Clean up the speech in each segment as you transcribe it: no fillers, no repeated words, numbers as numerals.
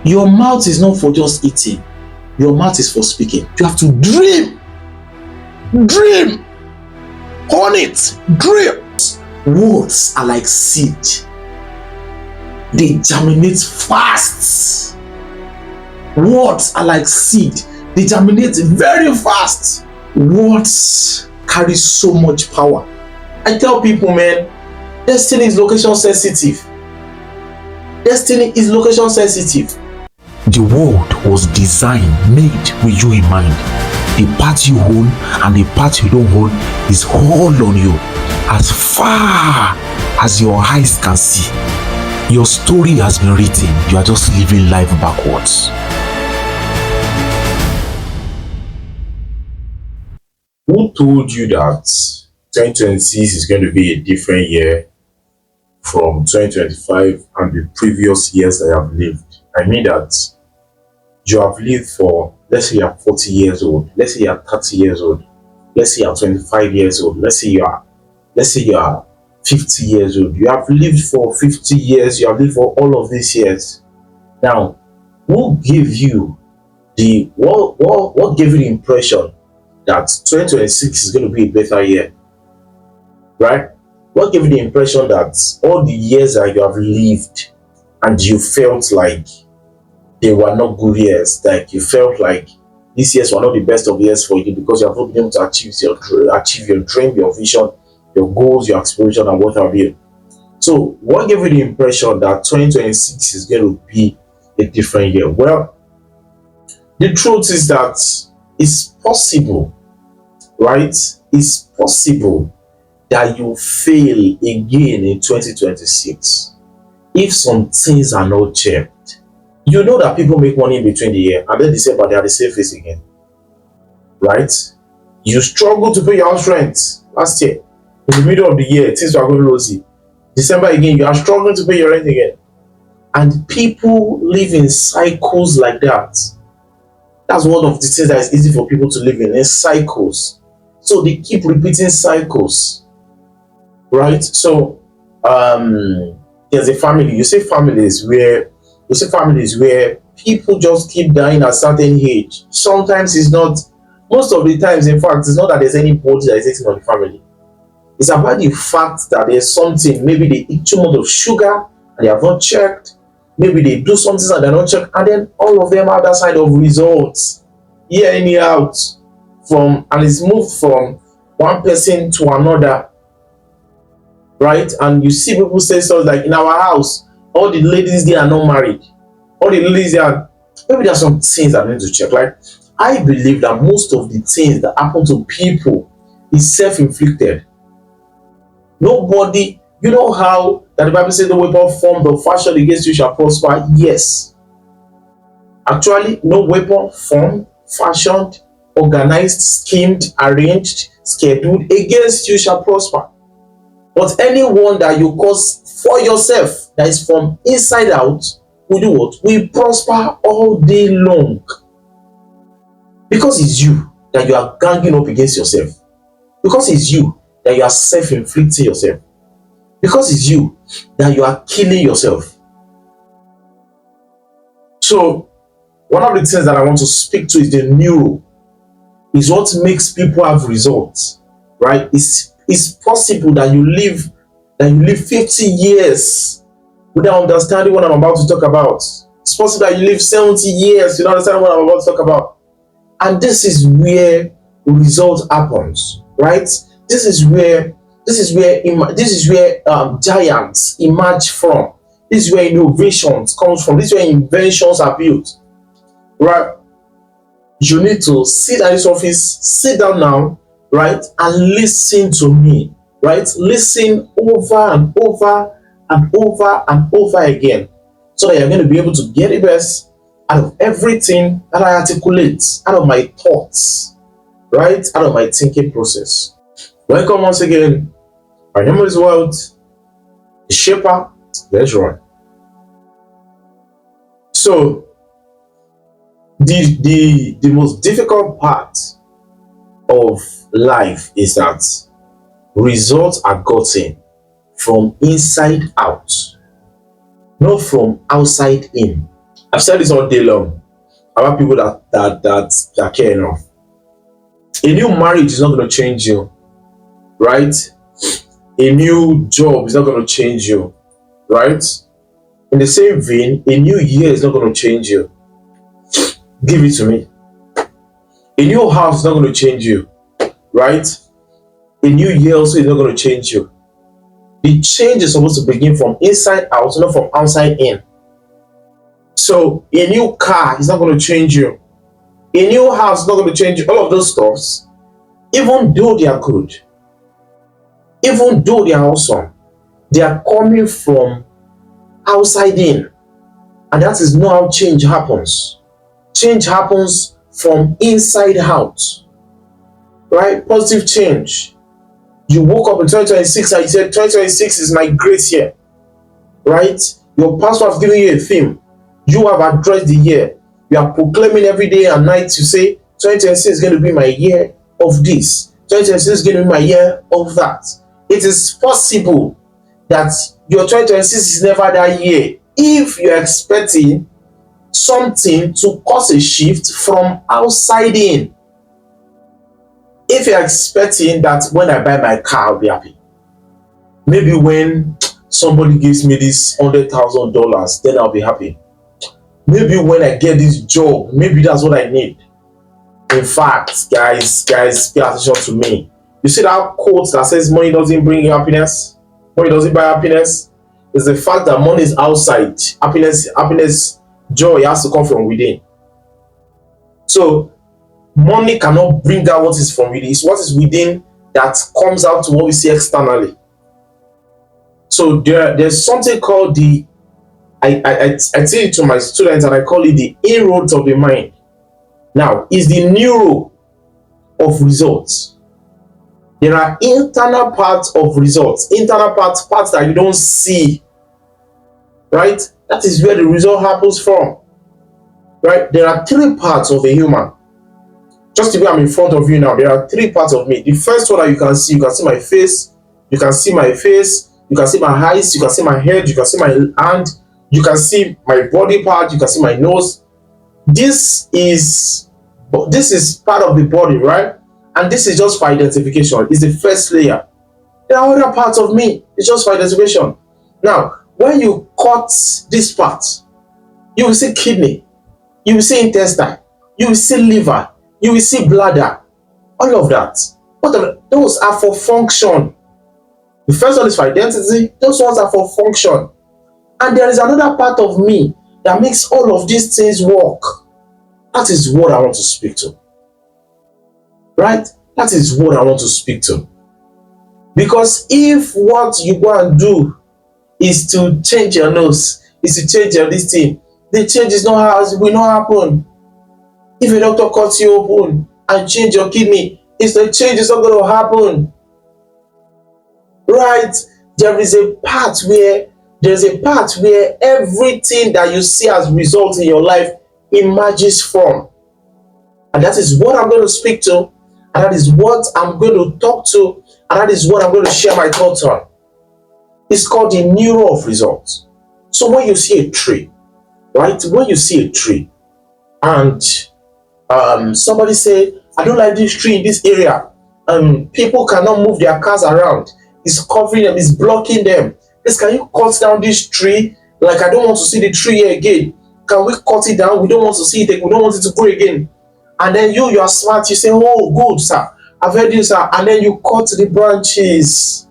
Your mouth is not for just eating. Your mouth is for speaking. You have to dream. Dream. On it. Dream. Words are like seed. They germinate fast. Words are like seed. They germinate very fast. Words carry so much power. I tell people, man, destiny is location sensitive. Destiny is location sensitive. The world was designed, made with you in mind. The part you hold and the part you don't hold is all on you. As far as your eyes can see, your story has been written. You are just living life backwards. Who told you that 2026 is going to be a different year from 2025 and the previous years that you have lived? I mean that you have lived for, let's say you're 40 years old, let's say you're 30 years old, let's say you're 25 years old, let's say you are 50 years old. You have lived for 50 years, you have lived for all of these years. Now, who gave you the what gave you the impression that 2026 is going to be a better year? Right? What gave you the impression that all the years that you have lived and you felt like they were not good years, like you felt like these years were not the best of years for you because you have not been able to achieve your dream, your vision, your goals, your aspiration, and what have you? So what gave you the impression that 2026 is going to be a different year? Well, the truth is that it's possible, right? It's possible that you fail again in 2026 if some things are not checked. You know that people make money in between the year and then December they are the same face again, right? You struggle to pay your house rent last year. In the middle of the year, things are going rosy. December again, you are struggling to pay your rent again. And people live in cycles like that. That's one of the things that is easy for people to live in cycles. So they keep repeating cycles, right? So there's a family. You see families where people just keep dying at a certain age. Sometimes it's not. Most of the times, in fact, it's not that there's anybody that is eating on the family. It's about the fact that there's something. Maybe they eat too much of sugar and they have not checked. Maybe they do something and they're not checked, and then all of them have that side of results, year in, year out, and it's moved from one person to another, right? And you see people say stuff like, in our house, all the ladies there are not married. All the ladies there, maybe there are some things that I need to check. Like, I believe that most of the things that happen to people is self-inflicted. Nobody, you know how that the Bible says the weapon formed or fashioned against you shall prosper? Yes. Actually, no weapon formed, fashioned, organized, schemed, arranged, scheduled against you shall prosper. But anyone that you cause for yourself, that is from inside out, will do what? Will prosper all day long. Because it's you that you are ganging up against yourself. Because it's you that you are self-inflicting yourself. Because it's you that you are killing yourself. So, one of the things that I want to speak to is the neuro. Is what makes people have results, right? It's possible that you live 50 years without understanding what I'm about to talk about. It's possible that you live 70 years without understanding what I'm about to talk about. And this is where result happens, right? This is where giants emerge from. This is where innovations comes from. This is where inventions are built, right? You need to sit at this office, sit down now, right, and listen to me, right? Listen over and over and over and over again, so that you're going to be able to get the best out of everything that I articulate, out of my thoughts, right, out of my thinking process. Welcome once again. My name is World, the SHAPER. Let's run. So, the most difficult part of life is that results are gotten from inside out, not from outside in. I've said this all day long about people that care enough. A new marriage is not going to change you, right? A new job is not going to change you, right? In the same vein, a new year is not going to change you. Give it to me. A new house is not going to change you, right? A new year also is not going to change you. The change is supposed to begin from inside out, not from outside in. So a new car is not going to change you. A new house is not going to change you. All of those stuffs, even though they are good, even though they are awesome, they are coming from outside in. And that is not how change happens. Change happens from inside out, right? Positive change. You woke up in 2026 and you said 2026 is my great year, right? Your pastor has given you a theme. You have addressed the year. You are proclaiming every day and night to say 2026 is going to be my year of this. 2026 is going to be my year of that. It is possible that your 2026 is never that year if you're expecting something to cause a shift from outside in. If you're expecting that when I buy my car, I'll be happy. Maybe when somebody gives me this $100,000, then I'll be happy. Maybe when I get this job, maybe that's what I need. In fact, guys, pay attention to me. You see that quote that says money doesn't bring you happiness? Money doesn't buy happiness? It's the fact that money is outside. Happiness, joy has to come from within. So money cannot bring out what is from within. It's what is within that comes out to what we see externally. So there's something called the I say it to my students and I call it the inroads of the mind. Now, it's the neuro of results. There are internal parts of results, internal parts that you don't see, right? That is where the result happens from, right? There are three parts of a human. Just the way I'm in front of you now, there are three parts of me. The first one that you can see my face, you can see my eyes, you can see my head, you can see my hand, you can see my body part, you can see my nose. This is part of the body, right? And this is just for identification. It's the first layer. There are other parts of me. It's just for identification. Now, when you cut this part, you will see kidney, you will see intestine, you will see liver, you will see bladder. All of that. Those are for function. The first one is for identity. Those ones are for function. And there is another part of me that makes all of these things work. That is what I want to speak to. Right? That is what I want to speak to. Because if what you go and do is to change your nose, is to change your this thing, the change is not how it will not happen. If a doctor cuts you open and change your kidney, the change is not going to happen. Right? There is a part where everything that you see as result in your life emerges from. And that is what I'm going to speak to, and that is what I'm going to talk to, and that is what I'm going to share my thoughts on. It's called the Neuro of Result. So when you see a tree, right? When you see a tree and somebody say, I don't like this tree in this area, people cannot move their cars around, it's covering them, it's blocking them. Please, can you cut down this tree? Like, I don't want to see the tree here again. Can we cut it down? We don't want to see it. We don't want it to grow again. And then you are smart. You say, oh, good, sir. I've heard you, sir. And then you cut the branches.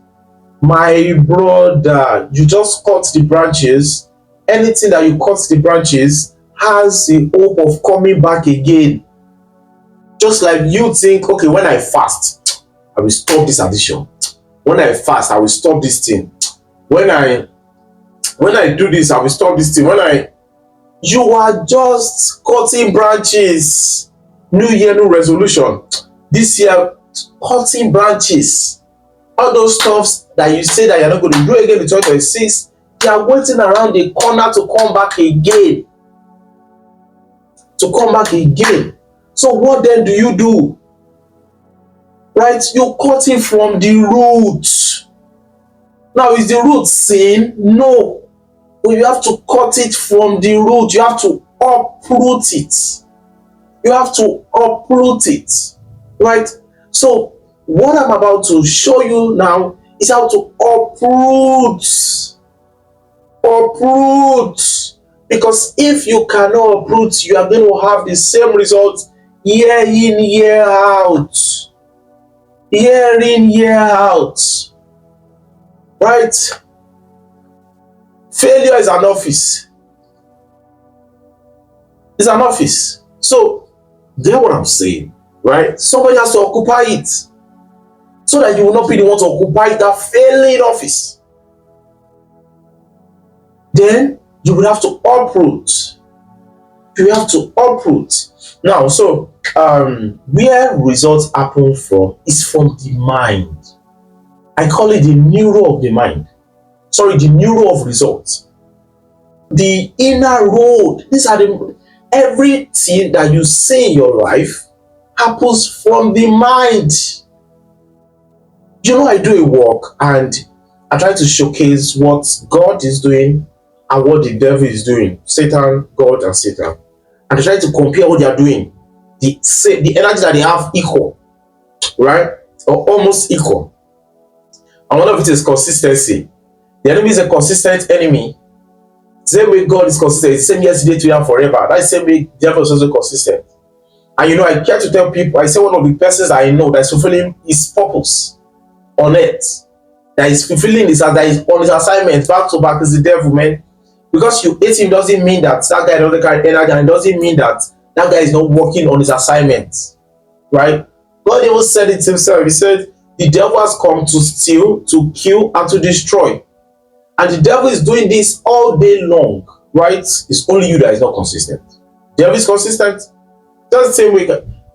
My brother, you just cut the branches. Anything that you cut the branches has a hope of coming back again. Just like you think, okay, when I fast, I will stop this addiction. When I fast, I will stop this thing. When I do this, I will stop this thing. You are just cutting branches. New year, new resolution. This year, cutting branches. All those stuffs that you say that you're not going to do again in 2026, they are waiting around the corner to come back again. So what then do you do? Right? You cut it from the root. Now, is the root sin? No. But you have to cut it from the root. You have to uproot it. You have to uproot it, right? So what I'm about to show you now is how to uproot. Because if you cannot uproot, you are going to have the same result year in, year out. Year in, year out. Right? Failure is an office. It's an office. So, get what I'm saying, right? Somebody has to occupy it so that you will not be the one to occupy that failing office. Then you will have to uproot. You have to uproot. Now, so where results happen from is from the mind. I call it the neuro of the mind. Sorry, the neuro of results. The inner road. These are everything that you see in your life happens from the mind. You know, I do a work and I try to showcase what God is doing and what the devil is doing. Satan, God, and Satan. And I try to compare what they are doing. The energy that they have equal, right? Or almost equal. And one of it is consistency. The enemy is a consistent enemy. Same way God is consistent. It's the same yesterday, today, and forever. That's the same way the devil is also consistent. And you know, I care to tell people, I say one of the persons I know that is fulfilling his purpose on earth, that is fulfilling his, that is on his assignment back to back, is the devil, man. Because you hate him doesn't mean that that guy doesn't carry energy, and it doesn't mean that that guy is not working on his assignment, right? God even said it himself. He said, the devil has come to steal, to kill, and to destroy. And the devil is doing this all day long, right? It's only you that is not consistent. The devil is consistent. Just the same way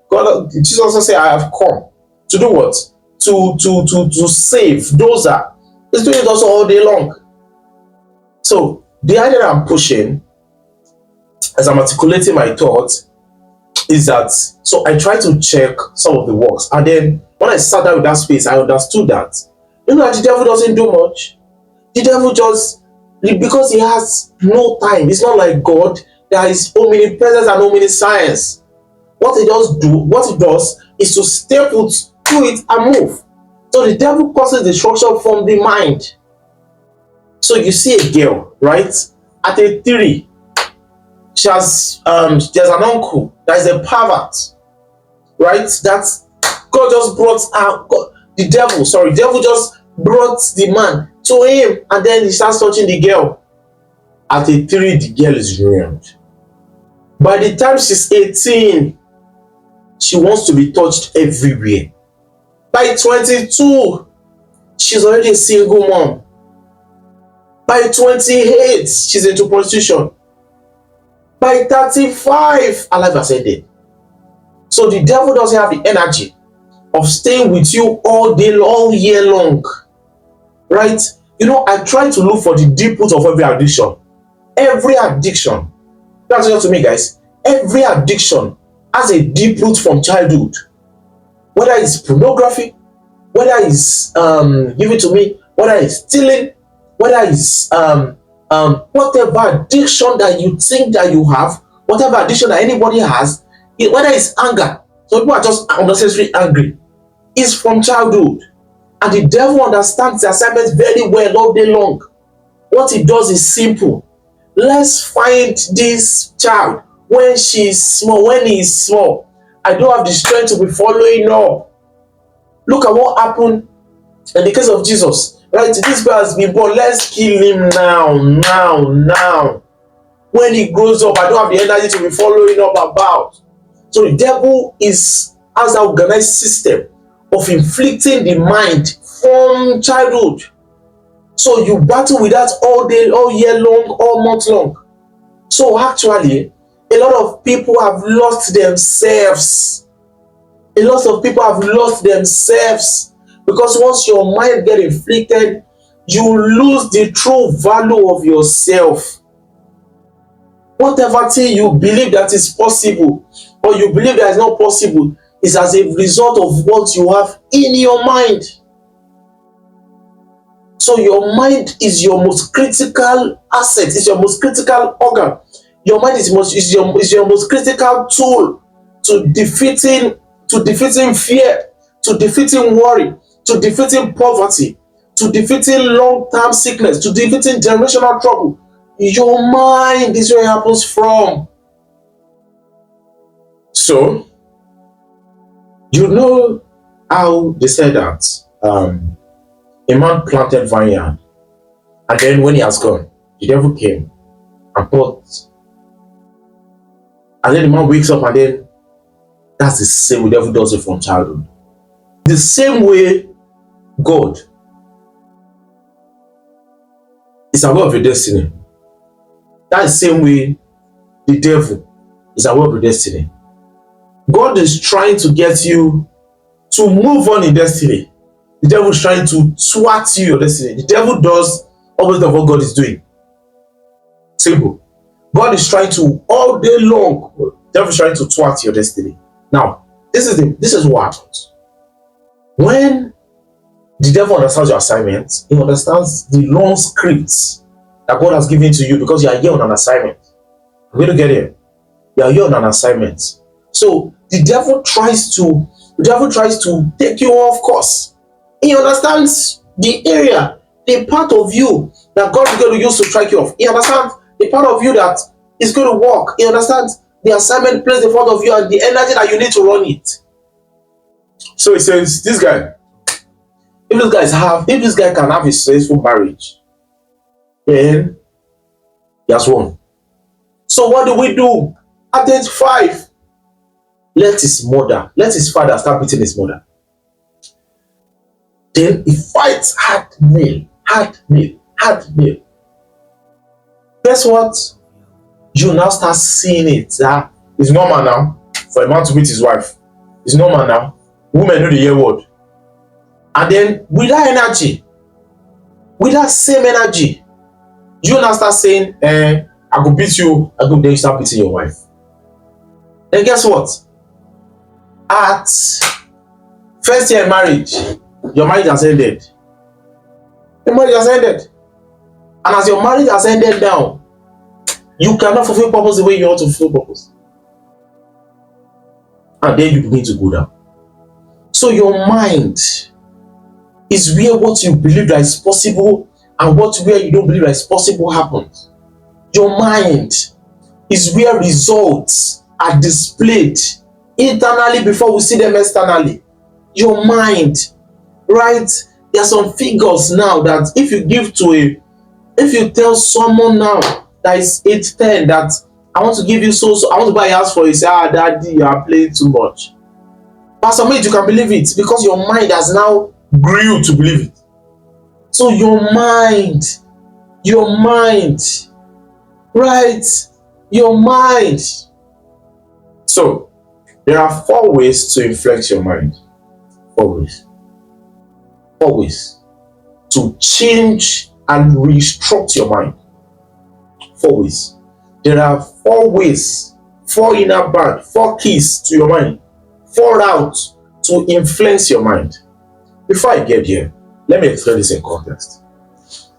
God, Jesus also said, I have come to do what? To save those that is doing it also all day long. So the idea that I'm pushing, as I'm articulating my thoughts, is that, so I try to check some of the works, and then when I sat down with that space, I understood that, you know, the devil doesn't do much. The devil just, because he has no time. It's not like God. There is omnipresence and omniscience. What he does is to stay put, do it, and move. So the devil causes destruction from the mind. So you see a girl, right? At a 3, she has there's an uncle that is a pervert, right? That's God just brought out the devil just brought the man to him, and then he starts touching the girl. At a 3, the girl is ruined. By the time she's 18, she wants to be touched everywhere. By 22, she's already a single mom. By 28, she's into prostitution. By 35, her life has ended. So the devil doesn't have the energy of staying with you all year long. Right? You know, I try to look for the deep root of every addiction. Every addiction, that's what to me, guys. Every addiction has a deep root from childhood. Whether it's pornography, whether it's give it to me, whether it's stealing, whether it's whatever addiction that you think that you have, whatever addiction that anybody has, whether it's anger, so people are just unnecessarily angry, is from childhood. And the devil understands the assignment very well all day long. What he does is simple. Let's find this child when she's small, when he is small. I don't have the strength to be following up. Look at what happened in the case of Jesus. Right? This boy has been born. Let's kill him now. When he grows up, I don't have the energy to be following up about. So the devil has an organized system of inflicting the mind from childhood. So you battle with that all day, all year long, all month long. So actually, a lot of people have lost themselves. A lot of people have lost themselves because once your mind gets inflicted, you lose the true value of yourself. Whatever thing you believe that is possible or you believe that is not possible is as a result of what you have in your mind. So your mind is your most critical asset, it's your most critical organ. Your mind is your most critical tool to defeating fear, to defeating worry, to defeating poverty, to defeating long-term sickness, to defeating generational trouble. Your mind is where it happens from. So, you know how they said that a man planted vineyard, and then when he has gone, the devil came and bought. And then the man wakes up, and then that's the same way the devil does it from childhood. The same way God is aware of your destiny. That's the same way the devil is aware of your destiny. God is trying to get you to move on in destiny. The devil is trying to thwart you your destiny. The devil does almost of what God is doing. Simple. God is trying to all day long. The devil is trying to thwart your destiny. Now, this is what happens. When the devil understands your assignment, he understands the long scripts that God has given to you because you are here on an assignment. I'm going to get here. You are here on an assignment. So the devil tries to take you off course. He understands the area, the part of you that God is going to use to strike you off. He understands the part of you that is going to work. He understands the assignment placed in front of you and the energy that you need to run it. So he says, this guy, if this guy can have a successful marriage, then he has won. So what do we do? At age 5, let his father start beating his mother. Then he fights hard nail. Guess what? You now start seeing it. It's normal now for a man to beat his wife. It's normal now. Women know the year word. And then with that energy, with that same energy, you now start saying, I go beat you, then you start beating your wife. Then guess what? At first year marriage, your marriage has ended. Your marriage has ended. And as your marriage has ended now, you cannot fulfill purpose the way you want to fulfill purpose. And then you begin to go down. So your mind is where what you believe that is possible and where you don't believe that is possible happens. Your mind is where results are displayed internally before we see them externally. Your mind, right? There are some figures now that if you tell someone now that is 8-10 that I want to give you I want to buy a house for you, say, daddy, you are playing too much. But some way you can believe it because your mind has now grew to believe it. So your mind, right? Your mind. So there are 4 ways to influence your mind. 4 ways. 4 ways to change and restructure your mind. 4 ways. There are 4 ways, 4 inner band, 4 keys to your mind, 4 routes to influence your mind. Before I get here, let me explain this in context.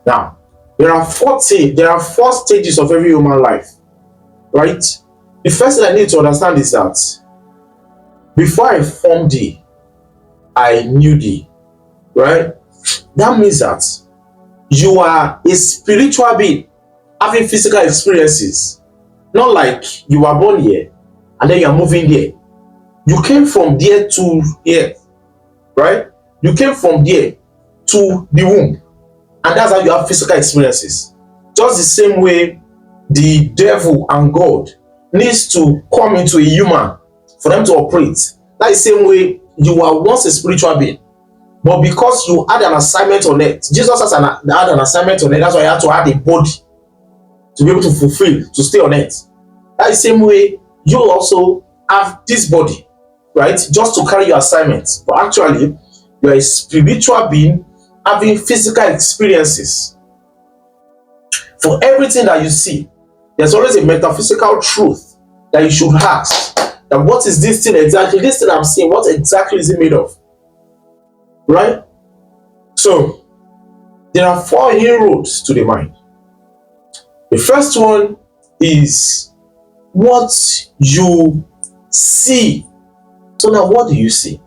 Now, there are 4 stages of every human life, right? The first thing I need to understand is that before I formed thee, I knew thee, right? That means that you are a spiritual being having physical experiences, not like you were born here and then you are moving there. You came from there to here, right? You came from there to the womb, and that's how you have physical experiences. Just the same way the devil and God needs to come into a human for them to operate. That's the same way you were once a spiritual being, but because you had an assignment on earth, Jesus had an assignment on earth. That's why he had to add a body to be able to fulfill, to stay on earth. That's the same way you also have this body, right? Just to carry your assignments. But actually, you are a spiritual being having physical experiences. For everything that you see, there's always a metaphysical truth that you should ask. That what is this thing exactly? This thing I'm seeing, what exactly is it made of? Right? So, there are 4 inroads to the mind. The first one is what you see. So now, what do you see?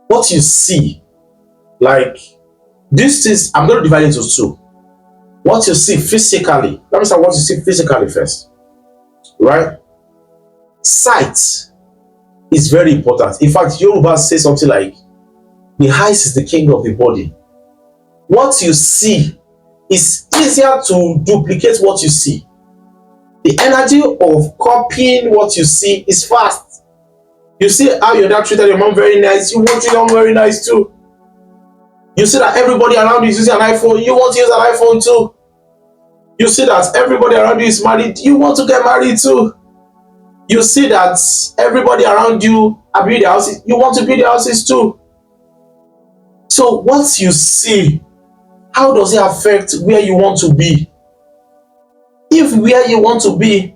What you see, like this is, I'm going to divide it into two. What you see physically. Let me start what you see physically first, right? Sight is very important. In fact, Yoruba says something like, the eyes is the king of the body. What you see is easier to duplicate what you see. The energy of copying what you see is fast. You see how your dad treated your mom very nice, you want your mom very nice too. You see that everybody around you is using an iPhone, you want to use an iPhone too. You see that everybody around you is married, you want to get married too. You see that everybody around you are building their houses, you want to build their houses too. So what you see, how does it affect where you want to be? If where you want to be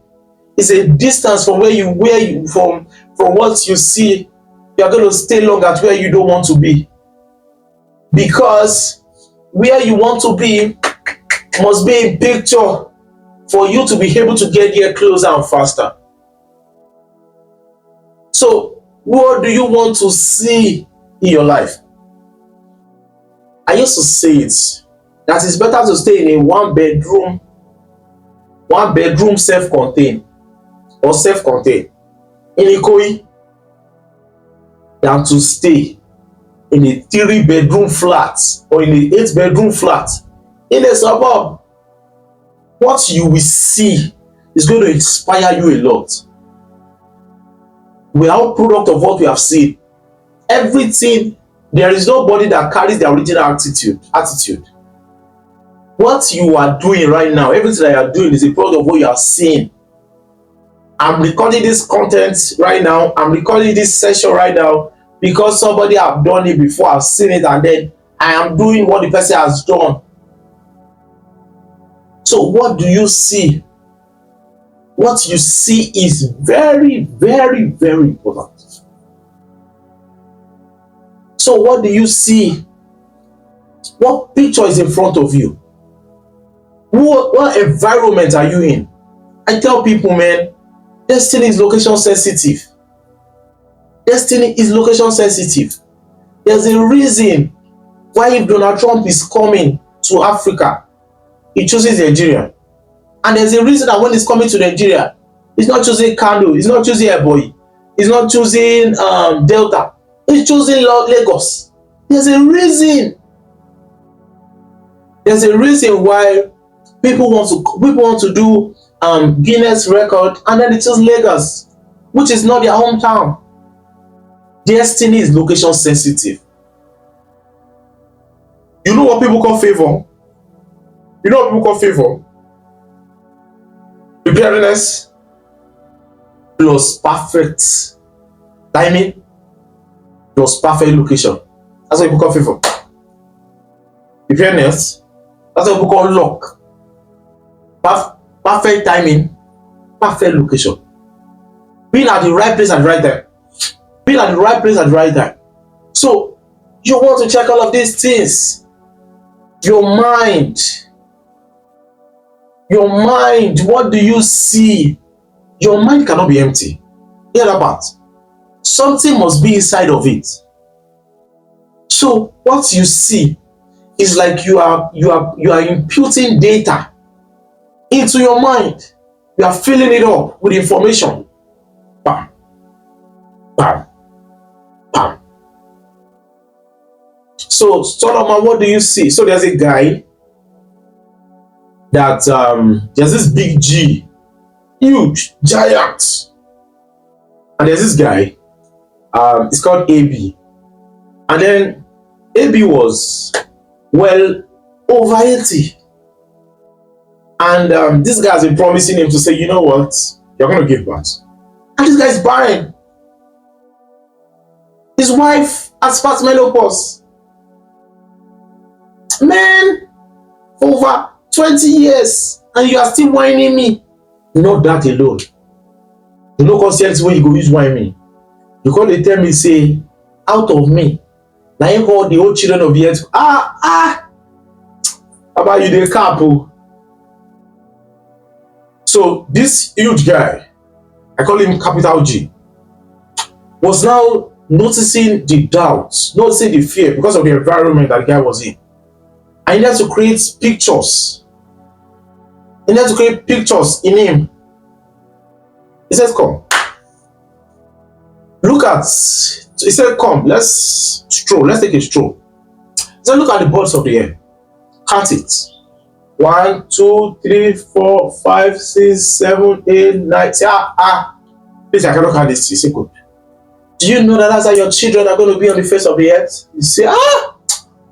is a distance from from what you see, you are going to stay long at where you don't want to be. Because where you want to be must be in picture for you to be able to get there closer and faster. So what do you want to see in your life? I used to say it, that it's better to stay in a one bedroom self-contained in Ikoyi than to stay in a 3-bedroom flat or in a 8-bedroom flat in a suburb. What you will see is going to inspire you a lot. We are all product of what we have seen. Everything, there is nobody that carries the original attitude. What you are doing right now, everything that you are doing is a product of what you are seeing. I'm recording this content right now, I'm recording this session right now because somebody have done it before, I've seen it, and then I am doing what the person has done. So what do you see? What you see is very, very, very important. So what do you see? What picture is in front of you? What environment are you in? I tell people, man, destiny is location sensitive. Destiny is location sensitive. There's a reason why if Donald Trump is coming to Africa, he chooses Nigeria. And there's a reason that when he's coming to Nigeria, he's not choosing Kano, he's not choosing Ebonyi, he's not choosing Delta, he's choosing Lagos. There's a reason. There's a reason why people want to do Guinness record and then they choose Lagos, which is not their hometown. Destiny is location sensitive. You know what people call favor? You know what people call favor? Preparedness plus perfect timing plus perfect location. That's what people call favor. Preparedness, that's what people call luck. Perfect timing, perfect location. Being at the right place at the right time. Being at the right place at the right time. So you want to check all of these things. Your mind, what do you see? Your mind cannot be empty. Hear that part. Something must be inside of it. So what you see is like you are imputing data into your mind. You are filling it up with information. Bam, bam, bam. So Solomon, what do you see? So there's a guy that there's this big G, huge, giant, and there's this guy, it's called AB, and then AB was well over 80, and this guy has been promising him to say, you know what, you're going to give birth, and this guy is barren. His wife has passed menopause. Man, over 20 years and you are still whining me. Not that alone. You know conscience when you go use whine me. You call they tell me say out of me. Now you call the old children of the earth. About you the couple. So this huge guy, I call him capital G, was now noticing the doubts, noticing the fear because of the environment that the guy was in. I needed to create pictures. He needed to create pictures in him. He says, come. Look at, he said, come, let's stroll, let's take a stroll. He said, look at the birds of the air. Count it. 1, 2, 3, 4, 5, 6, 7, 8, 9. Say, please, I cannot count this. He said, good. Do you know that that's how your children are going to be on the face of the earth? You say,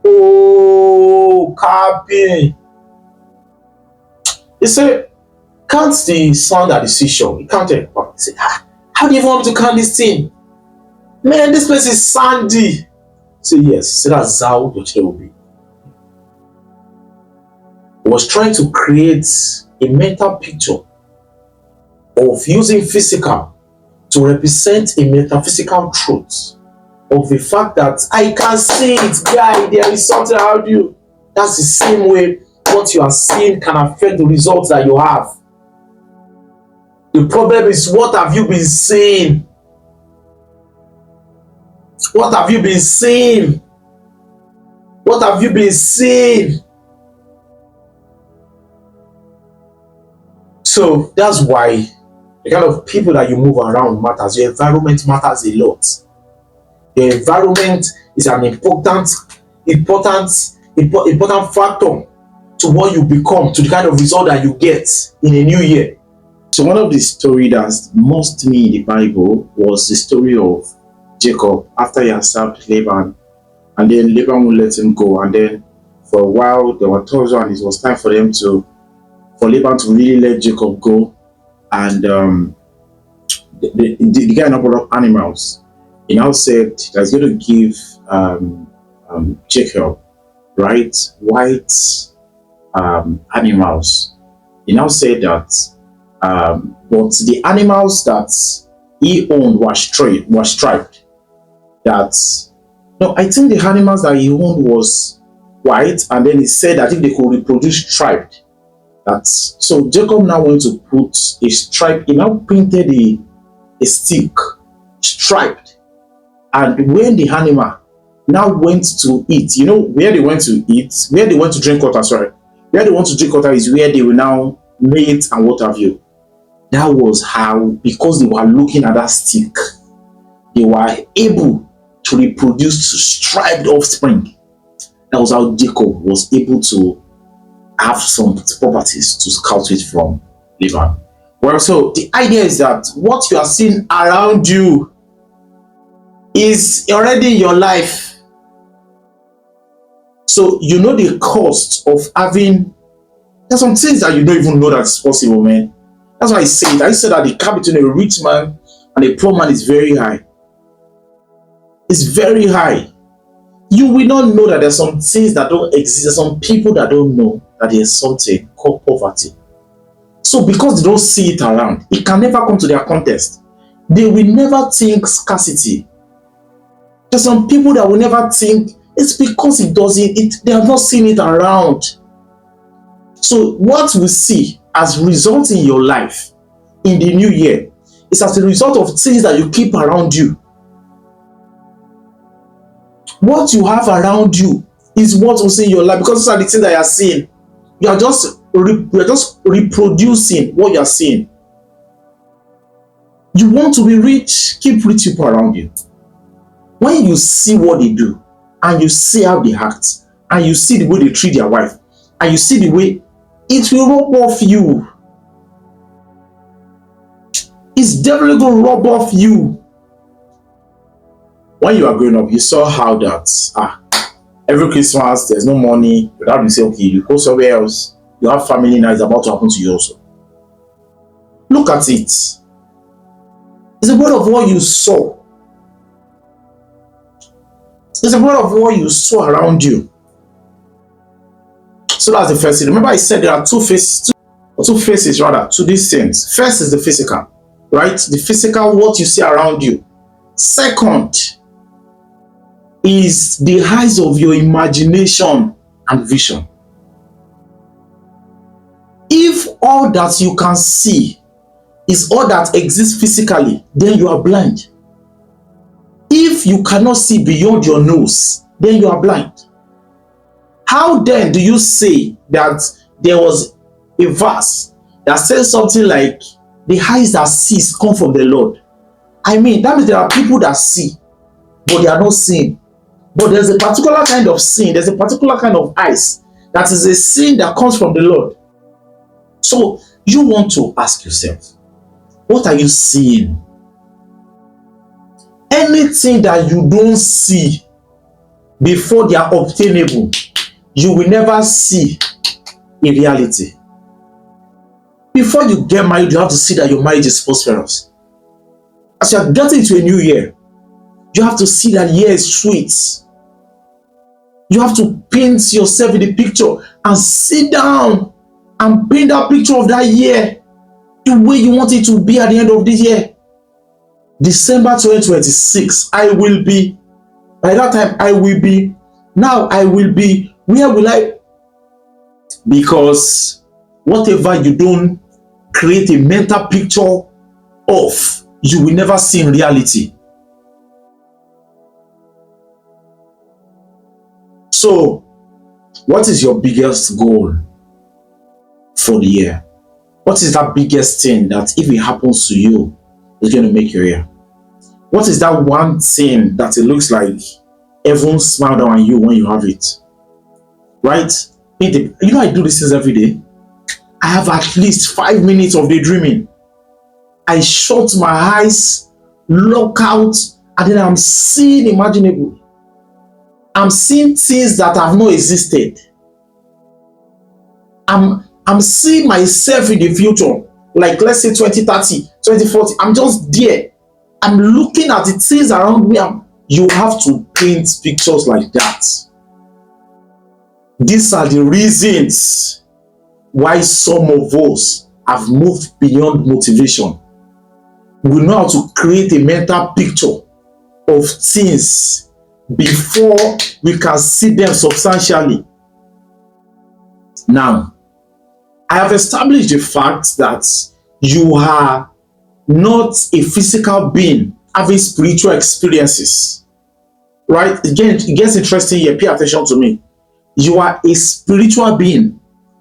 oh, Cappy. He said, count the sound at the seashore. He counted. He said, how do you want me to count this thing? Man, this place is sandy. He said, yes. He said, that's how your children will be. He was trying to create a mental picture of using physical to represent a metaphysical truth of the fact that I can see it, guy, there is something around you. That's the same way what you are seeing can affect the results that you have. The problem is, what have you been seeing? What have you been seeing? What have you been seeing? So that's why the kind of people that you move around matters. Your environment matters a lot. Your environment is an important factor to what you become, to the kind of result that you get in a new year. So one of the stories that most me in the Bible was the story of Jacob after he had served Laban, and then Laban would let him go, and then for a while there were talks and it was time for Laban to really let Jacob go, and the guy number of animals. He now said that he's going to give Jacob, right, white animals. He now said that, but the animals that he owned were striped. That, no, I think the animals that he owned was white, and then he said that if they could reproduce striped, that's so Jacob now went to put a stripe. He now painted a stick striped, and when the animal now went to eat, you know where they went to eat, where they went to drink water, where they want to drink water is where they will now mate and what have you. That was how, because they were looking at that stick, they were able to reproduce striped offspring. That was how Jacob was able to have some properties to scout it from Laban. Well, so the idea is that what you are seeing around you is already in your life. So you know the cost of having, there's some things that you don't even know that's possible, man. That's why I say it. I said that the gap between a rich man and a poor man is very high. It's very high. You will not know that there's some things that don't exist. There's some people that don't know that there's something called poverty. So because they don't see it around, it can never come to their context. They will never think scarcity. There's some people that will never think, it's because they have not seen it around. So what we see as results in your life in the new year is as a result of things that you keep around you. What you have around you is what will see in your life, because those are the things that you are seeing. You are just reproducing what you are seeing. You want to be rich, keep rich people around you. When you see what they do, and you see how they act, and you see the way they treat their wife, and you see the way it will rub off you. It's definitely going to rub off you. When you are growing up, you saw how that every Christmas there's no money. You have to say, okay, you go somewhere else. You have family now, it's about to happen to you also. Look at it. It's a part of what you saw. It's a part of what you saw around you. So that's the first thing. Remember I said there are two faces to these things. First is the physical, right? The physical, what you see around you. Second is the eyes of your imagination and vision. If all that you can see is all that exists physically, then you are blind. If you cannot see beyond your nose, then you are blind. How then do you say that there was a verse that says something like, the eyes that sees come from the Lord? I mean, that means there are people that see, but they are not seeing. But there's a particular kind of sin, there's a particular kind of eyes that is a sin that comes from the Lord. So you want to ask yourself, what are you seeing? Anything that you don't see before they are obtainable, you will never see in reality. Before you get married, you have to see that your marriage is prosperous. As you are getting into a new year, you have to see that year is sweet. You have to paint yourself in the picture and sit down and paint that picture of that year the way you want it to be at the end of the year. December 2026, I will be, by that time, I will be, where will I? Because whatever you don't create a mental picture of, you will never see in reality. So, what is your biggest goal for the year? What is that biggest thing that if it happens to you, is going to make your year? What is that one thing that it looks like everyone smiled on you when you have it? Right? You know, I do these things every day. I have at least 5 minutes of daydreaming. I shut my eyes, lock out, and then I'm seeing imaginable. I'm seeing things that have not existed. I'm seeing myself in the future, like let's say 2030, 2040. I'm just there. I'm looking at the things around me. You have to paint pictures like that. These are the reasons why some of us have moved beyond motivation. We know how to create a mental picture of things before we can see them substantially. Now, I have established the fact that you are not a physical being having spiritual experiences. Right? Again, it gets interesting here. Pay attention to me. You are a spiritual being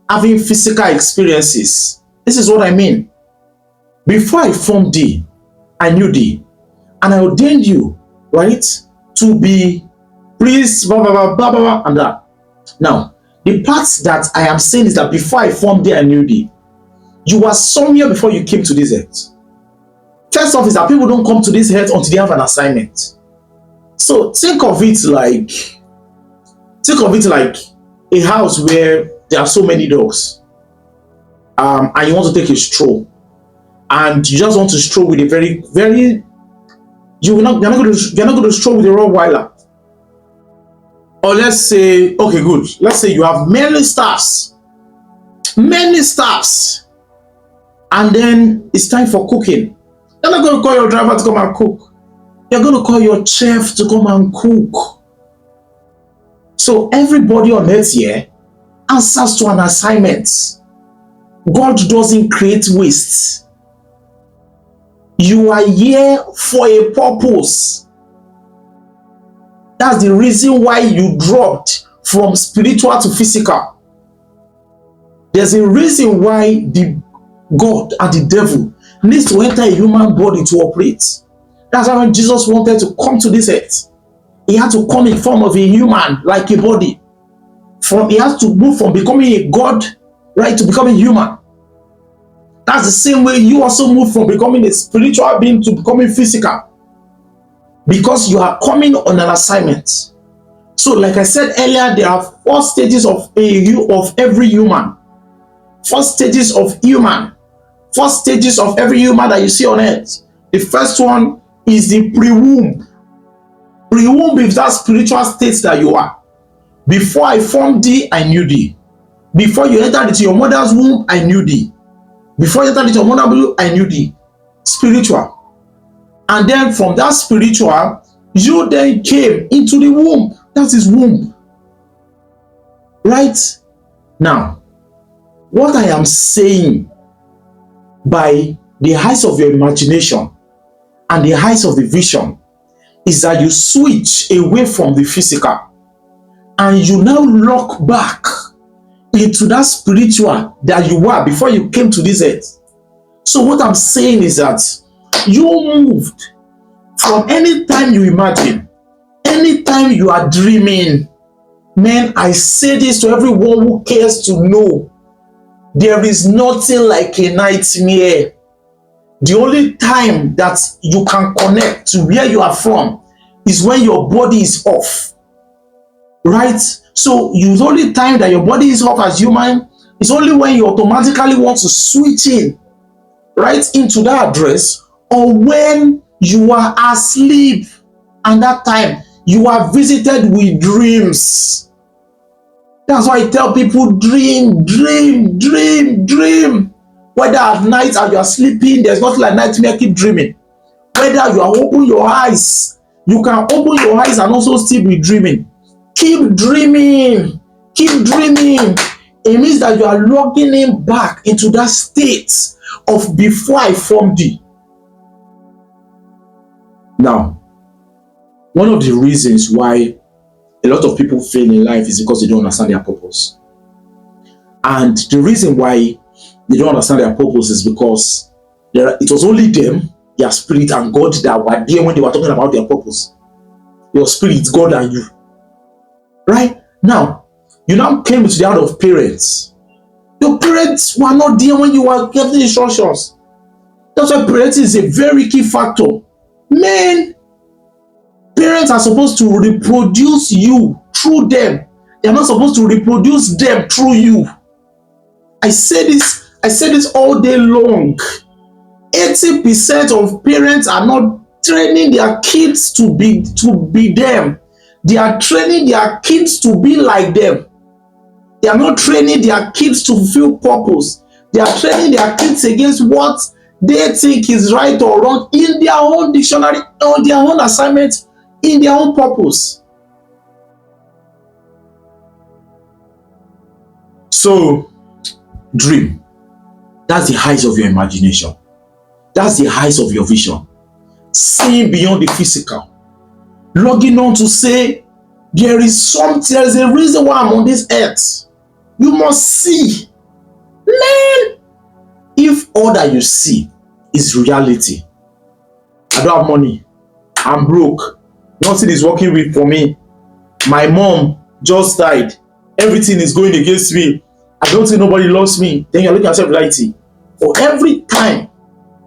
having physical experiences. This is what I mean. Before I formed thee, I knew thee, and I ordained you, right, to be priest, blah, blah, blah, blah, blah, and that. Now, the part that I am saying is that before I formed thee, I knew thee. You were somewhere before you came to this earth. First off is that people don't come to this earth until they have an assignment. So think of it like a house where there are so many dogs, and you want to take a stroll, and you just want to stroll with a very you're not going to stroll with a Rottweiler. Or let's say, okay, good. Let's say you have many staffs, and then it's time for cooking. You're not going to call your driver to come and cook. You're going to call your chef to come and cook. So everybody on earth here answers to an assignment. God doesn't create waste. You are here for a purpose. That's the reason why you dropped from spiritual to physical. There's a reason why the God and the devil needs to enter a human body to operate. That's why when Jesus wanted to come to this earth, he had to come in form of a human, like a body. He has to move from becoming a God, right, to becoming human. That's the same way you also move from becoming a spiritual being to becoming physical. Because you are coming on an assignment. So like I said earlier, there are 4 stages of every human. 4 stages of human. 4 stages of every human that you see on earth. The first one is the pre-womb. Pre-womb is that spiritual state that you are. Before I formed thee, I knew thee. Before you entered into your mother's womb, I knew thee. Before you entered into your mother's womb, I knew thee. Spiritual. And then from that spiritual, you then came into the womb. That is womb. Right? Now, What I am saying by the heights of your imagination and the heights of the vision is that you switch away from the physical and you now lock back into that spiritual that you were before you came to this earth. So what I'm saying is that you moved from any time you imagine, anytime you are dreaming. Man, I say this to everyone who cares to know, there is nothing like a nightmare. The only time that you can connect to where you are from is when your body is off, right? So the only time that your body is off as human is only when you automatically want to switch in right into that address, or when you are asleep and that time you are visited with dreams. That's why I tell people, dream, dream, dream, dream. Whether at night or you are sleeping, there's nothing like nightmare. Keep dreaming. Whether you are open your eyes, you can open your eyes and also still be dreaming. Keep dreaming. Keep dreaming. It means that you are logging in back into that state of before I formed thee. Now, one of the reasons why a lot of people fail in life is because they don't understand their purpose. And the reason why they don't understand their purpose is because it was only them, their spirit and God, that were there when they were talking about their purpose. Your spirit, God and you. Right? Now, you now came to the heart of parents. Your parents were not there when you were getting instructions. That's why parenting is a very key factor. Men, parents are supposed to reproduce you through them. They are not supposed to reproduce them through you. I say this all day long. 80% of parents are not training their kids to be them. They are training their kids to be like them. They are not training their kids to fulfill purpose. They are training their kids against what they think is right or wrong in their own dictionary, on their own assignment, in their own purpose. So, dream. That's the height of your imagination. That's the height of your vision. Seeing beyond the physical. Logging on to say, there is a reason why I'm on this earth. You must see. Man, if all that you see is reality, I don't have money, I'm broke, nothing is working with for me, my mom just died, everything is going against me, I don't think nobody loves me, then you're looking at self-reality. For every time,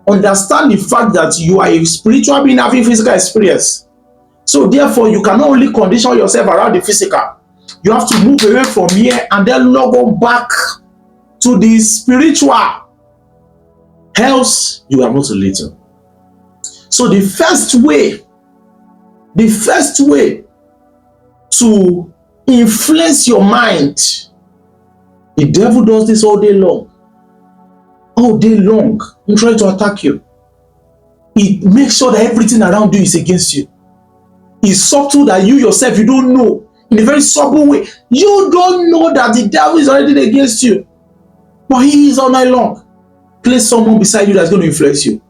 understand the fact that you are a spiritual being having physical experience. So therefore, you cannot only condition yourself around the physical. You have to move away from here and then log on back to the spiritual. Else, you are not a little. So the first way to influence your mind, the devil does this all day long. All day long, he tries to attack you. He makes sure that everything around you is against you. It's subtle that you yourself, you don't know. In a very subtle way, you don't know that the devil is already against you. But he is all night long. Place someone beside you that's going to influence you.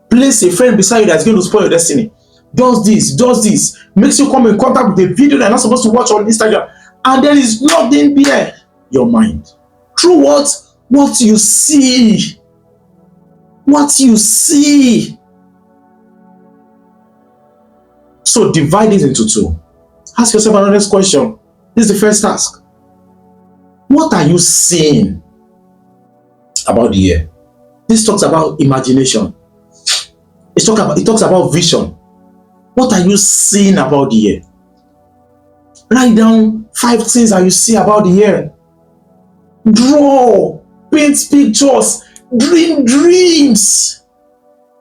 Place a friend beside you that's going to spoil your destiny. Does this. Makes you come in contact with a video that you're not supposed to watch on Instagram. And there is nothing there. Your mind. Through what? What you see. What you see. So divide it into two. Ask yourself another question. This is the first task. What are you seeing about the year? This talks about imagination. It talks about vision. What are you seeing about the year? Write down 5 things that you see about the year. Draw, paint pictures, dream dreams.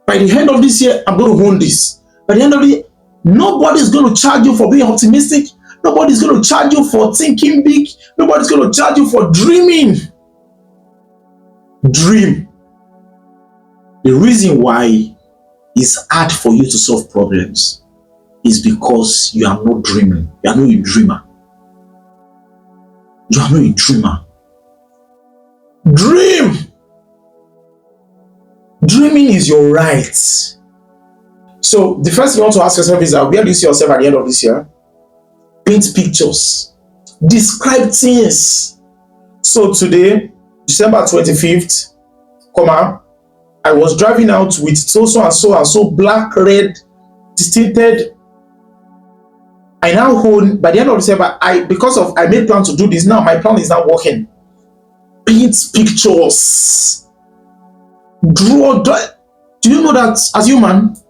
By the end of this year, I'm going to own this. By the end of the year, nobody's going to charge you for being optimistic. Nobody's going to charge you for thinking big. Nobody's going to charge you for dreaming. Dream. The reason why it's hard for you to solve problems is because you are not dreaming. You are not a dreamer. You are not a dreamer. Dream. Dreaming is your right. So the first thing you want to ask yourself is that where do you see yourself at the end of this year? Paint pictures. Describe things. So today, December 25th, I was driving out with so and so black, red, distinted. I now hold by the end of December. I made plan to do this. Now my plan is now working. Paint pictures. Draw. Do you know that as humans,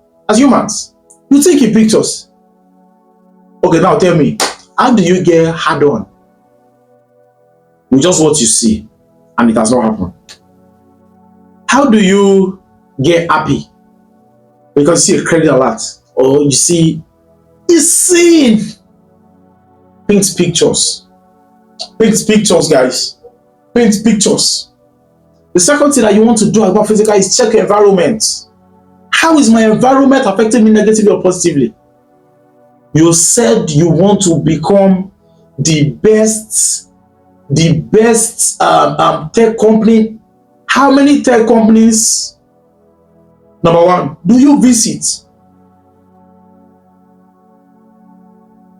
you think in pictures? Okay, now tell me, how do you get hard on with just what you see and it has not happened? How do you get happy because you see a credit alert or you see it's seen? Paint pictures. Paint pictures, guys. Paint pictures. The second thing that you want to do about physical is check your environment. How is my environment affecting me negatively or positively? You said you want to become the best tech company. How many tech companies, number one, do you visit?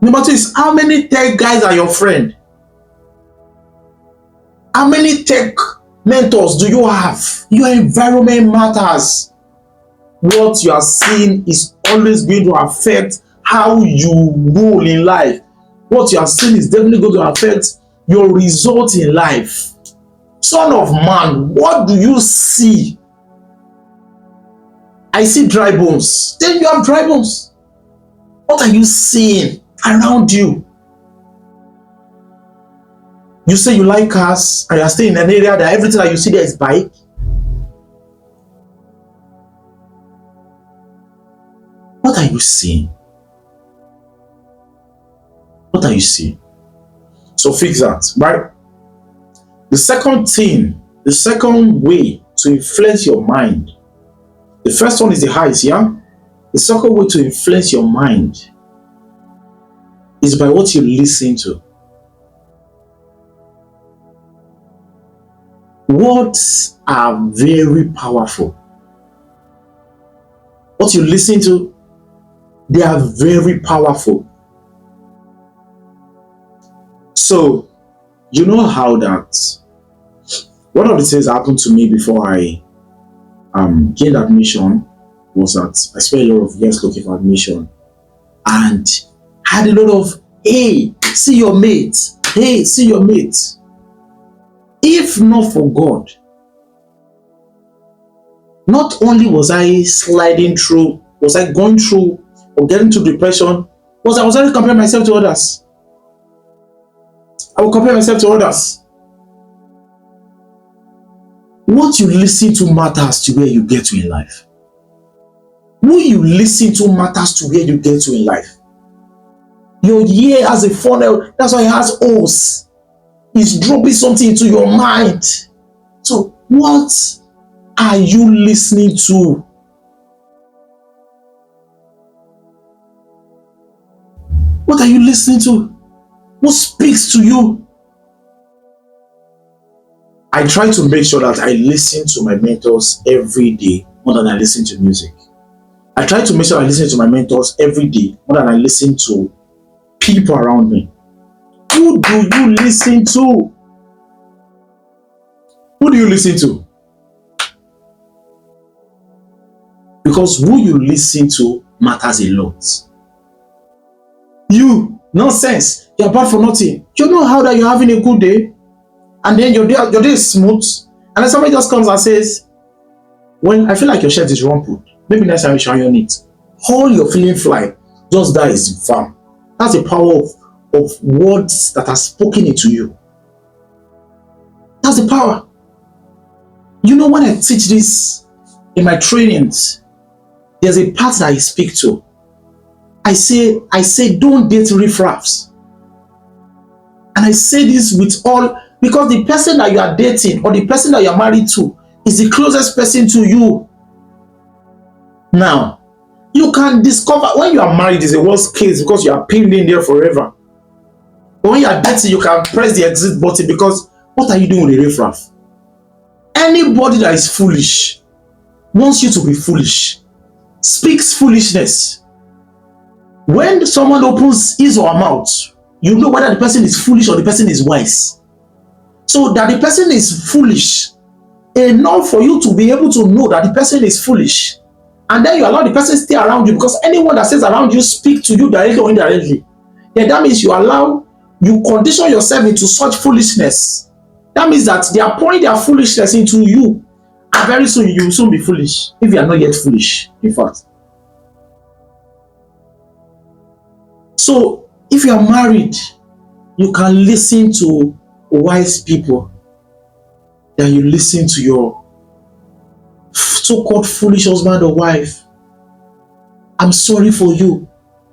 Number two is, how many tech guys are your friend? How many tech mentors do you have? Your environment matters. What you are seeing is always going to affect how you roll in life. What you are seeing is definitely going to affect your result in life. Son of man, what do you see? I see dry bones. Then you have dry bones. What are you seeing around you? You say you like cars and you are staying in an area that everything that you see there is bike. What are you seeing? What are you seeing? So fix that, right? The second way to influence your mind. The first one is the highs, yeah? The second way to influence your mind is by what you listen to. Words are very powerful. What you listen to, they are very powerful. So, you know how that one of the things that happened to me before I gained admission was that I spent a lot of years looking for admission and had a lot of, hey, see your mate, hey, see your mate. If not for God, not only was I sliding through, was I going through or getting to depression, I was already comparing myself to others. I will compare myself to others. What you listen to matters to where you get to in life. Who you listen to matters to where you get to in life. Your ear has a funnel, that's why it has holes. It's dropping something into your mind. So, what are you listening to? What are you listening to? What speaks to you? I try to make sure that I listen to my mentors every day more than I listen to music. I try to make sure I listen to my mentors every day more than I listen to people around me. Who do you listen to? Who do you listen to? Because who you listen to matters a lot. You, nonsense, you're bad for nothing. You know how that you're having a good day? And then your day is smooth. And then somebody just comes and says, when I feel like your shirt is rumpled, maybe next time you should iron it. All your feeling fly, just that is firm. That's the power of words that are spoken into you. That's the power. You know, when I teach this in my trainings, there's a part that I speak to. I say don't date riffraffs. And I say this with all, because the person that you are dating or the person that you are married to is the closest person to you. Now, you can discover when you are married is a worst case because you are pinned in there forever. But when you are dating, you can press the exit button because what are you doing with the riffraff? Anybody that is foolish wants you to be foolish, speaks foolishness. When someone opens his or her mouth, you know whether the person is foolish or the person is wise. So that the person is foolish enough for you to be able to know that the person is foolish, and then you allow the person stay around you, because anyone that stays around you speak to you directly or indirectly. Then that means you condition yourself into such foolishness. That means that they are pouring their foolishness into you, and very soon you will soon be foolish if you are not yet foolish, in fact. So if you are married, you can listen to wise people than you listen to your so-called foolish husband or wife. I'm sorry for you,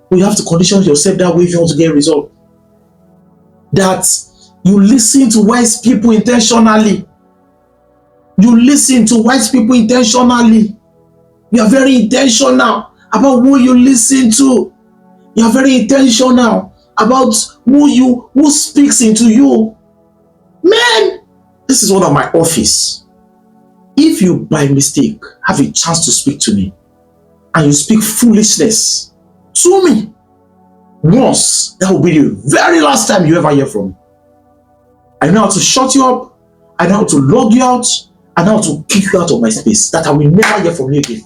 but you have to condition yourself that way if you want to get a result. That you listen to wise people intentionally. You listen to wise people intentionally. You are very intentional about who you listen to. You are very intentional about who speaks into you. Man, this is one of my office. If you by mistake have a chance to speak to me and you speak foolishness to me once, that will be the very last time you ever hear from me. I know how to shut you up. I know how to log you out. I know how to kick you out of my space, that I will never hear from you again.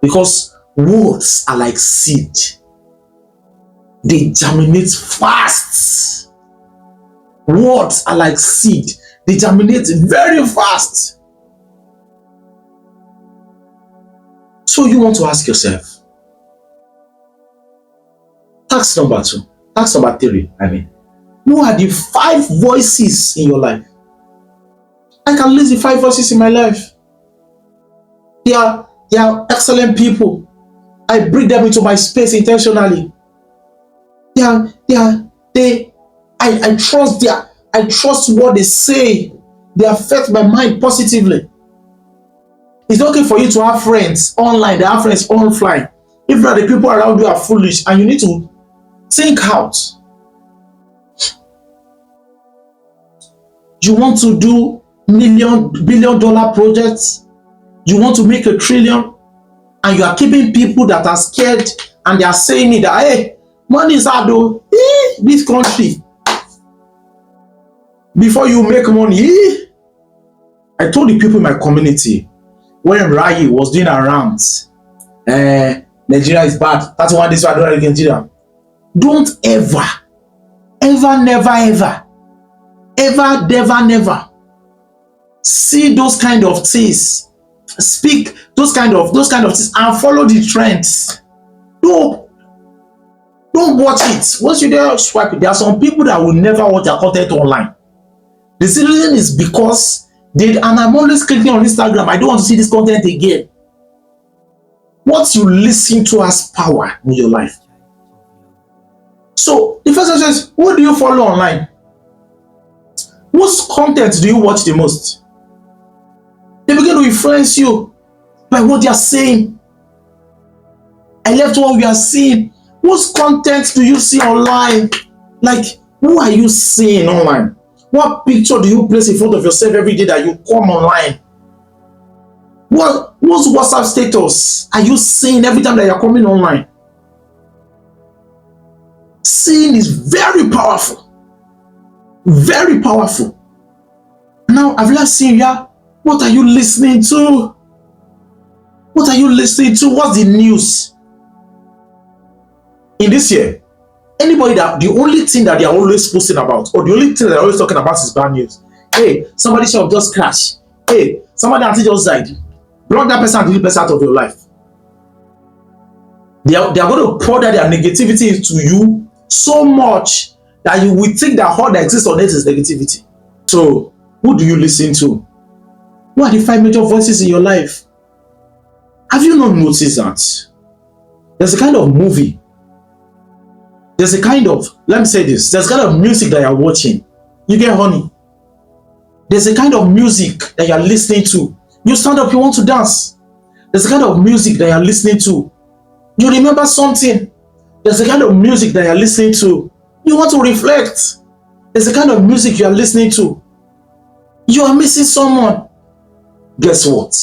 Because words are like seed. They germinate fast. Words are like seed. They germinate very fast. So you want to ask yourself, task number 2, task number 3, who are the 5 voices in your life? I can list the 5 voices in my life. They are excellent people. I bring them into my space intentionally. I trust what they say. They affect my mind positively. It's okay for you to have friends online, they have friends offline. If not, the people around you are foolish, and you need to think out. You want to do billion-dollar projects, you want to make $1 trillion, and you are keeping people that are scared, and they are saying it that, hey, money is hard though, this country. Before you make money, I told the people in my community when Rayi was doing her rounds, Nigeria is bad, 31 days I don't like Nigeria. Don't ever, never see those kind of things, speak those kind of things, and follow the trends. Don't watch it. Once you there, swipe it. There are some people that will never watch their content online. The reason is because and I'm always clicking on Instagram. I don't want to see this content again. What you listen to has power in your life. So the first question is, who do you follow online? Whose content do you watch the most? They begin to influence you by what they are saying. I left what we are seeing. Whose content do you see online? Like, who are you seeing online? What picture do you place in front of yourself every day that you come online? Whose WhatsApp status are you seeing every time that you're coming online? Seeing is very powerful. Very powerful. Now, I've left seeing ya. What are you listening to? What are you listening to? What's the news? In this year, anybody that the only thing that they are always posting about, or the only thing that they're always talking about, is bad news. Hey, somebody shop just crashed. Hey, somebody actually just died. Block that person and delete the person out of your life. They are going to pour their negativity into you so much that you will think that all that exists on earth is negativity. So, who do you listen to? What are the 5 major voices in your life? Have you not noticed that? There's a kind of movie. There's a kind of, let me say this, there's a kind of music that you're watching. You get honey. There's a kind of music that you're listening to. You stand up, you want to dance. There's a kind of music that you're listening to. You remember something. There's a kind of music that you're listening to. You want to reflect. There's a kind of music you're listening to. You are missing someone. Guess what?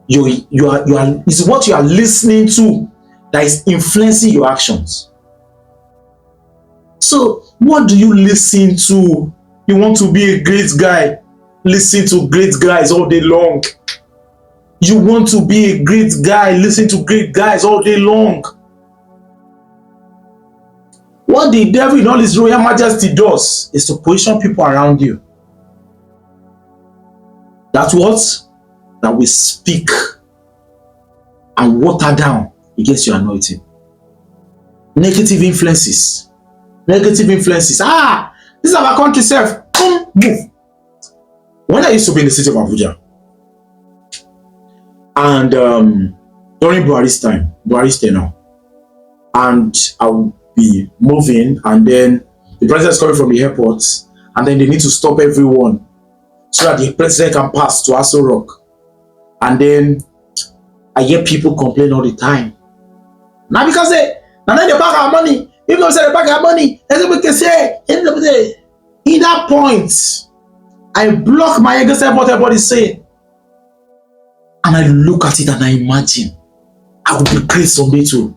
You are is what you are listening to that is influencing your actions. So what do you listen to? You want to be a great guy, listen to great guys all day long. You want to be a great guy, listen to great guys all day long. What the devil in all his royal majesty does is to position people around you that will speak and water down against your anointing. Negative influences. This is our country self. Move. When I used to be in the city of Abuja, and during Buhari's tenure, and I'll be moving, and then the president is coming from the airport, and then they need to stop everyone so that the president can pass to Aso Rock. And then I hear people complain all the time. Now because they back our money. If they say they back our money, everybody can say, in that point, I block my against what everybody is saying. And I look at it and I imagine I will be great someday too.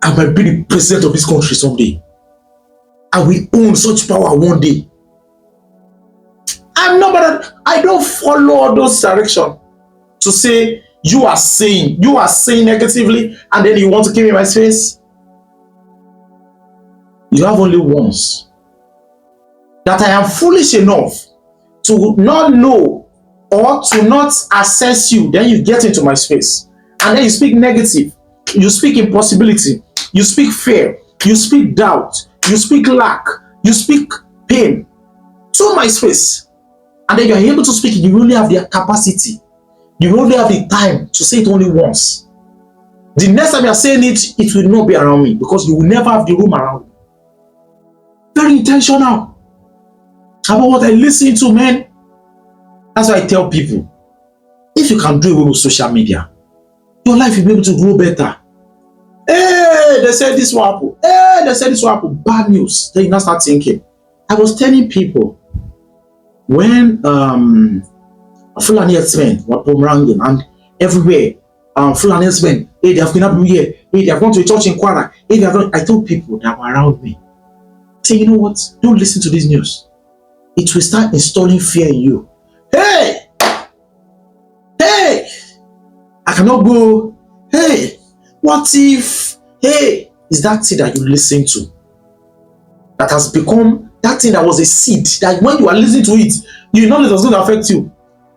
I might be the president of this country someday. I will own such power one day. I don't follow all those directions to say you are saying negatively and then you want to give me my space. You have only once. That I am foolish enough to not know or to not assess you, then you get into my space. And then you speak negative, you speak impossibility, you speak fear, you speak doubt, you speak lack, you speak pain to my space. And then you are able to speak it. You only have the capacity. You only have the time to say it only once. The next time you are saying it, it will not be around me because you will never have the room around me. Very intentional about what I listen to, man. That's why I tell people, if you can do away with social media, your life will be able to grow better. Hey, they said this will happen. Hey, they said this will happen. Bad news. Then you now start thinking. I was telling people, when Fulani X-Men were boomeranging and everywhere, Fulani X-Men, hey, they have been up here, hey, they have gone to a church in Kwara, hey, they have gone. I told people that were around me, say, you know what? Don't listen to this news. It will start installing fear in you. Hey, I cannot go. Hey, what if? Hey, is that thing that you listen to that has become that thing that was a seed that when you are listening to it, you know it was going to affect you.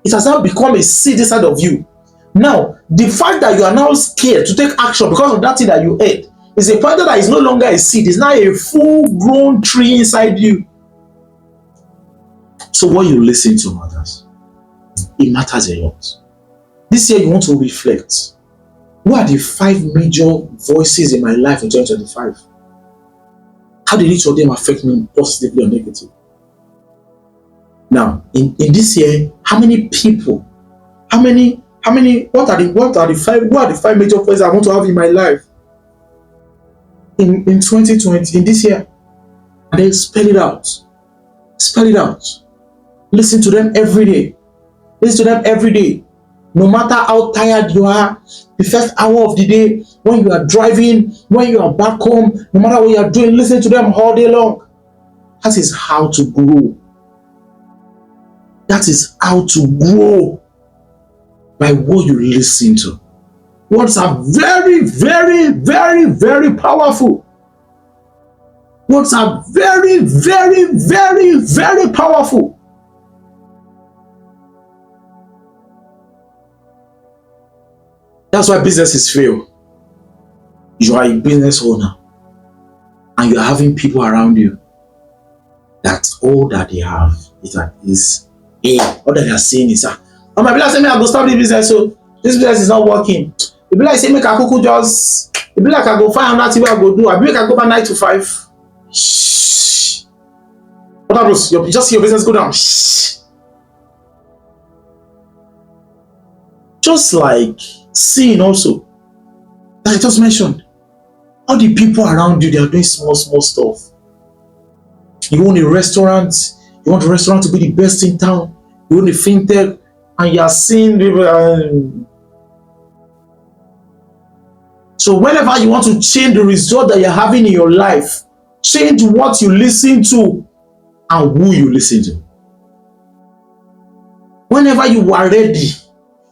It has now become a seed inside of you. Now, the fact that you are now scared to take action because of that thing that you ate is a point that is no longer a seed. It's now a full-grown tree inside you. So what you listen to matters. It matters a lot. This year you want to reflect. What are the 5 major voices in my life in 2025? How did each of them affect me positively or negatively? Now, in this year, how many people, what are the 5 major voices I want to have in my life in 2020, in this year? And then spell it out. Spell it out. Listen to them every day. Listen to them every day. No matter how tired you are, the first hour of the day, when you are driving, when you are back home, no matter what you are doing, listen to them all day long. That is how to grow. That is how to grow, by what you listen to. Words are very, very, very, very powerful. Words are very, very, very, very powerful. That's why businesses fail. You are a business owner and you are having people around you that all that they have is all that they are saying is oh my say me I go stop the business, so this business is not working. It be like say make I kuku just, it be like I go find another thing I go do. I be like I go by 9 to 5. Shh. What happens? You just see your business go down. Shh. Just like sin also, that I just mentioned. All the people around you, they are doing small stuff. You own a restaurant, You want the restaurant to be the best in town. You want the fintech, and you are seeing people. So whenever you want to change the result that you're having in your life, change what you listen to and who you listen to. Whenever you are ready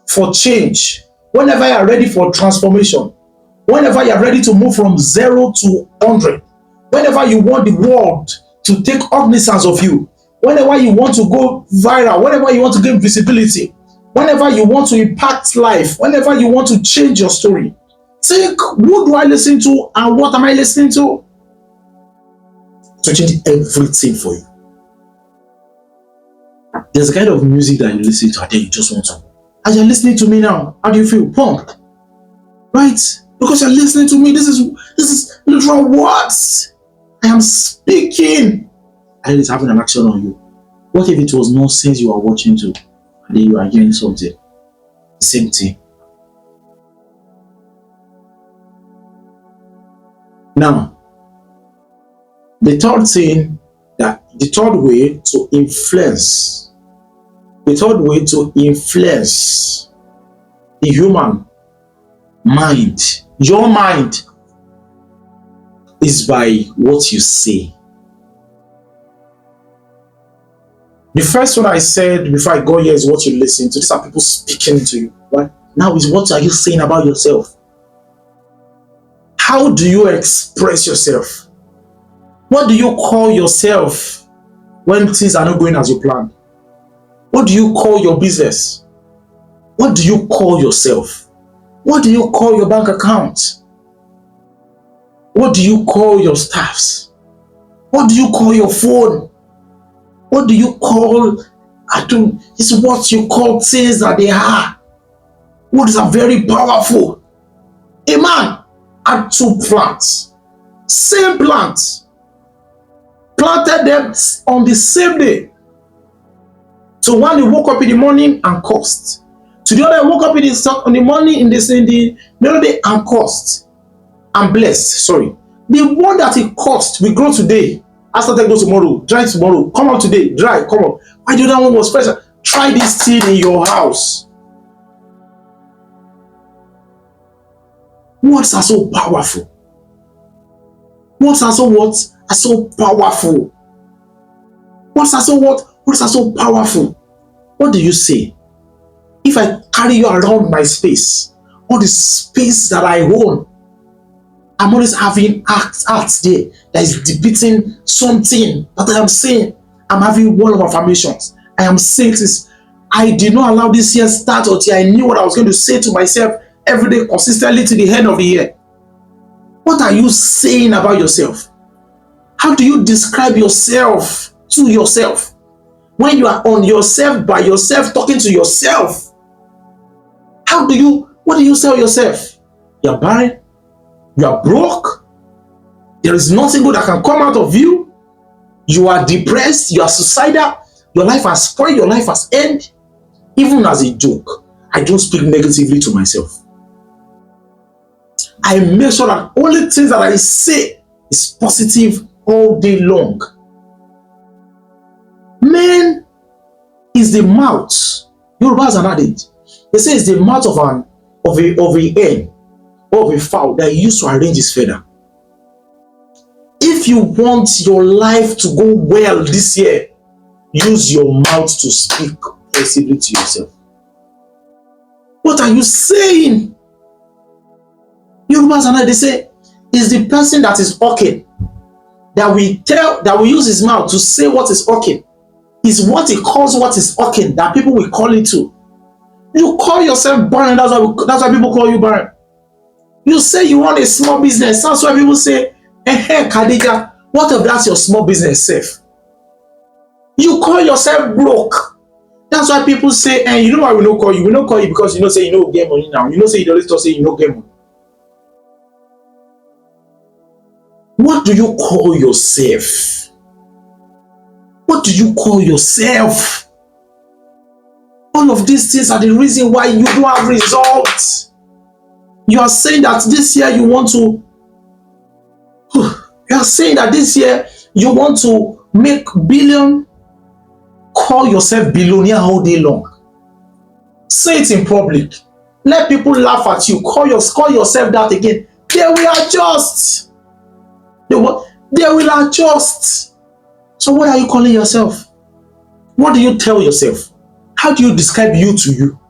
for change, whenever you are ready for transformation, whenever you are ready to move from 0 to 100, whenever you want the world to take cognizance of you, whenever you want to go viral, whenever you want to gain visibility, whenever you want to impact life, whenever you want to change your story, think, who do I listen to and what am I listening to change everything for you. There's a kind of music that you listen to and then you just want to. As you're listening to me now, how do you feel? Pumped, right? Because you're listening to me. This is literal words. I am speaking, and it's having an action on you. What if it was nonsense you are watching to, and then you are hearing something? The same thing. Now, the third way to influence the human mind, your mind, is by what you say. The first one I said before I got here is what you listen to. These are people speaking to you, right? Now is what are you saying about yourself? How do you express yourself? What do you call yourself when things are not going as you planned? What do you call your business? What do you call yourself? What do you call your bank account? What do you call your staffs? What do you call your phone? What do you call, it's what you call things that they are. Words are very powerful. A man had 2 plants, same plants, planted them on the same day. So one he woke up in the morning and cursed. To the other, woke up in the morning in the middle day and cursed and blessed. Sorry, the one that he cursed will grow today. After that, go tomorrow, dry tomorrow, come out today, dry, come out. Why the other one was fresh? Try this thing in your house. Words are so powerful. Words are so what? Are so powerful. Words are so what? Words are so powerful. What do you say? If I carry you around my space, all the space that I own, I'm always having acts there that is depicting something that I am saying. I'm having wall of affirmations. I am saying this. I did not allow this year start until I knew what I was going to say to myself every day consistently to the end of the year. What are you saying about yourself? How do you describe yourself to yourself? When you are on yourself, by yourself, talking to yourself, what do you tell yourself? You're barren. You are broke. There is nothing good that can come out of you. You are depressed. You are suicidal. Your life has spoiled. Your life has ended. Even as a joke, I don't speak negatively to myself. I make sure that only things that I say is positive all day long. Man is the mouth. Yoruba has an adage. They say it's the mouth of a hen or of a fowl that he used to arrange his feather. If you want your life to go well this year, use your mouth to speak positively to yourself. What are you saying? Yorubas and I, they say, is the person that is talking that we use his mouth to say what is talking. Is what he calls what is talking that people will call it to. You call yourself barren, that's why people call you barren. You say you run a small business, that's why people say, Khadija, what if that's your small business safe? You call yourself broke. That's why people say, you know why we don't call you? We don't call you because you know say you don't get money now. You know say you always talk say you don't get money. What do you call yourself? What do you call yourself? All of these things are the reason why you don't have results. You are saying that this year you want to, you are saying that this year you want to make billion, Call yourself billionaire all day long. Say it in public. Let people laugh at you. Call yourself that again. They will adjust. They will adjust. So what are you calling yourself? What do you tell yourself? How do you describe you to you?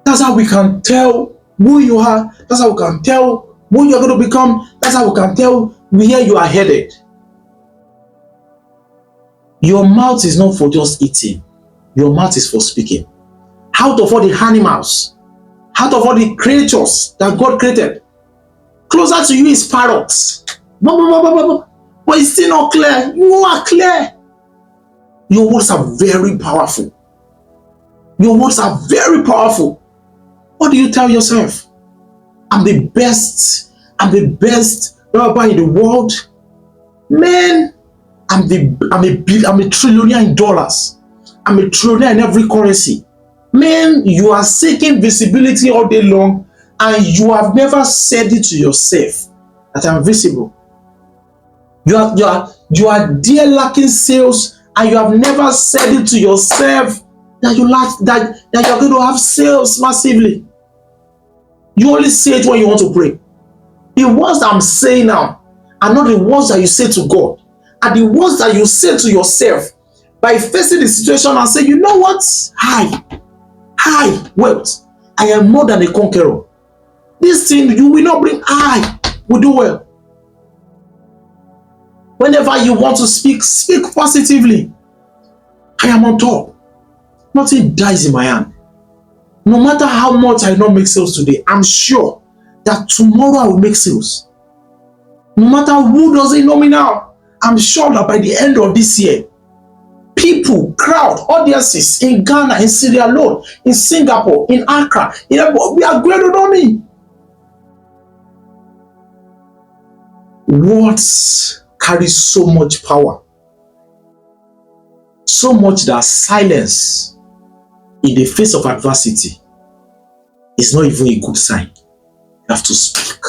That's how we can tell who you are. That's how we can tell who you're going to become. That's how we can tell where you are headed. Your mouth is not for just eating. Your mouth is for speaking. Out of all the animals, out of all the creatures that God created, closer to you is parrots. But it's still not clear. You are clear. Your words are very powerful. Your words are very powerful. What do you tell yourself? I'm the best. I'm the best rapper in the world. Man, I'm a trillionaire in dollars. I'm a trillionaire in every currency. Man, you are seeking visibility all day long, and you have never said it to yourself that I'm visible. You are there lacking sales, and you have never said it to yourself that you're going to have sales massively. You only say it when you want to pray. The words that I'm saying now are not the words that you say to God, are the words that you say to yourself by facing the situation and say, you know what? Hi, wealth. I am more than a conqueror. This thing you will not bring. I will do well. Whenever you want to speak, speak positively. I am on top. Nothing dies in my hand. No matter how much I don't make sales today, I'm sure that tomorrow I will make sales. No matter who doesn't know me now, I'm sure that by the end of this year, people, crowd, audiences in Ghana, in Sierra Leone, in Singapore, in Accra, we are going to know me. Words carry so much power, so much that silence in the face of adversity is not even a good sign. You have to speak.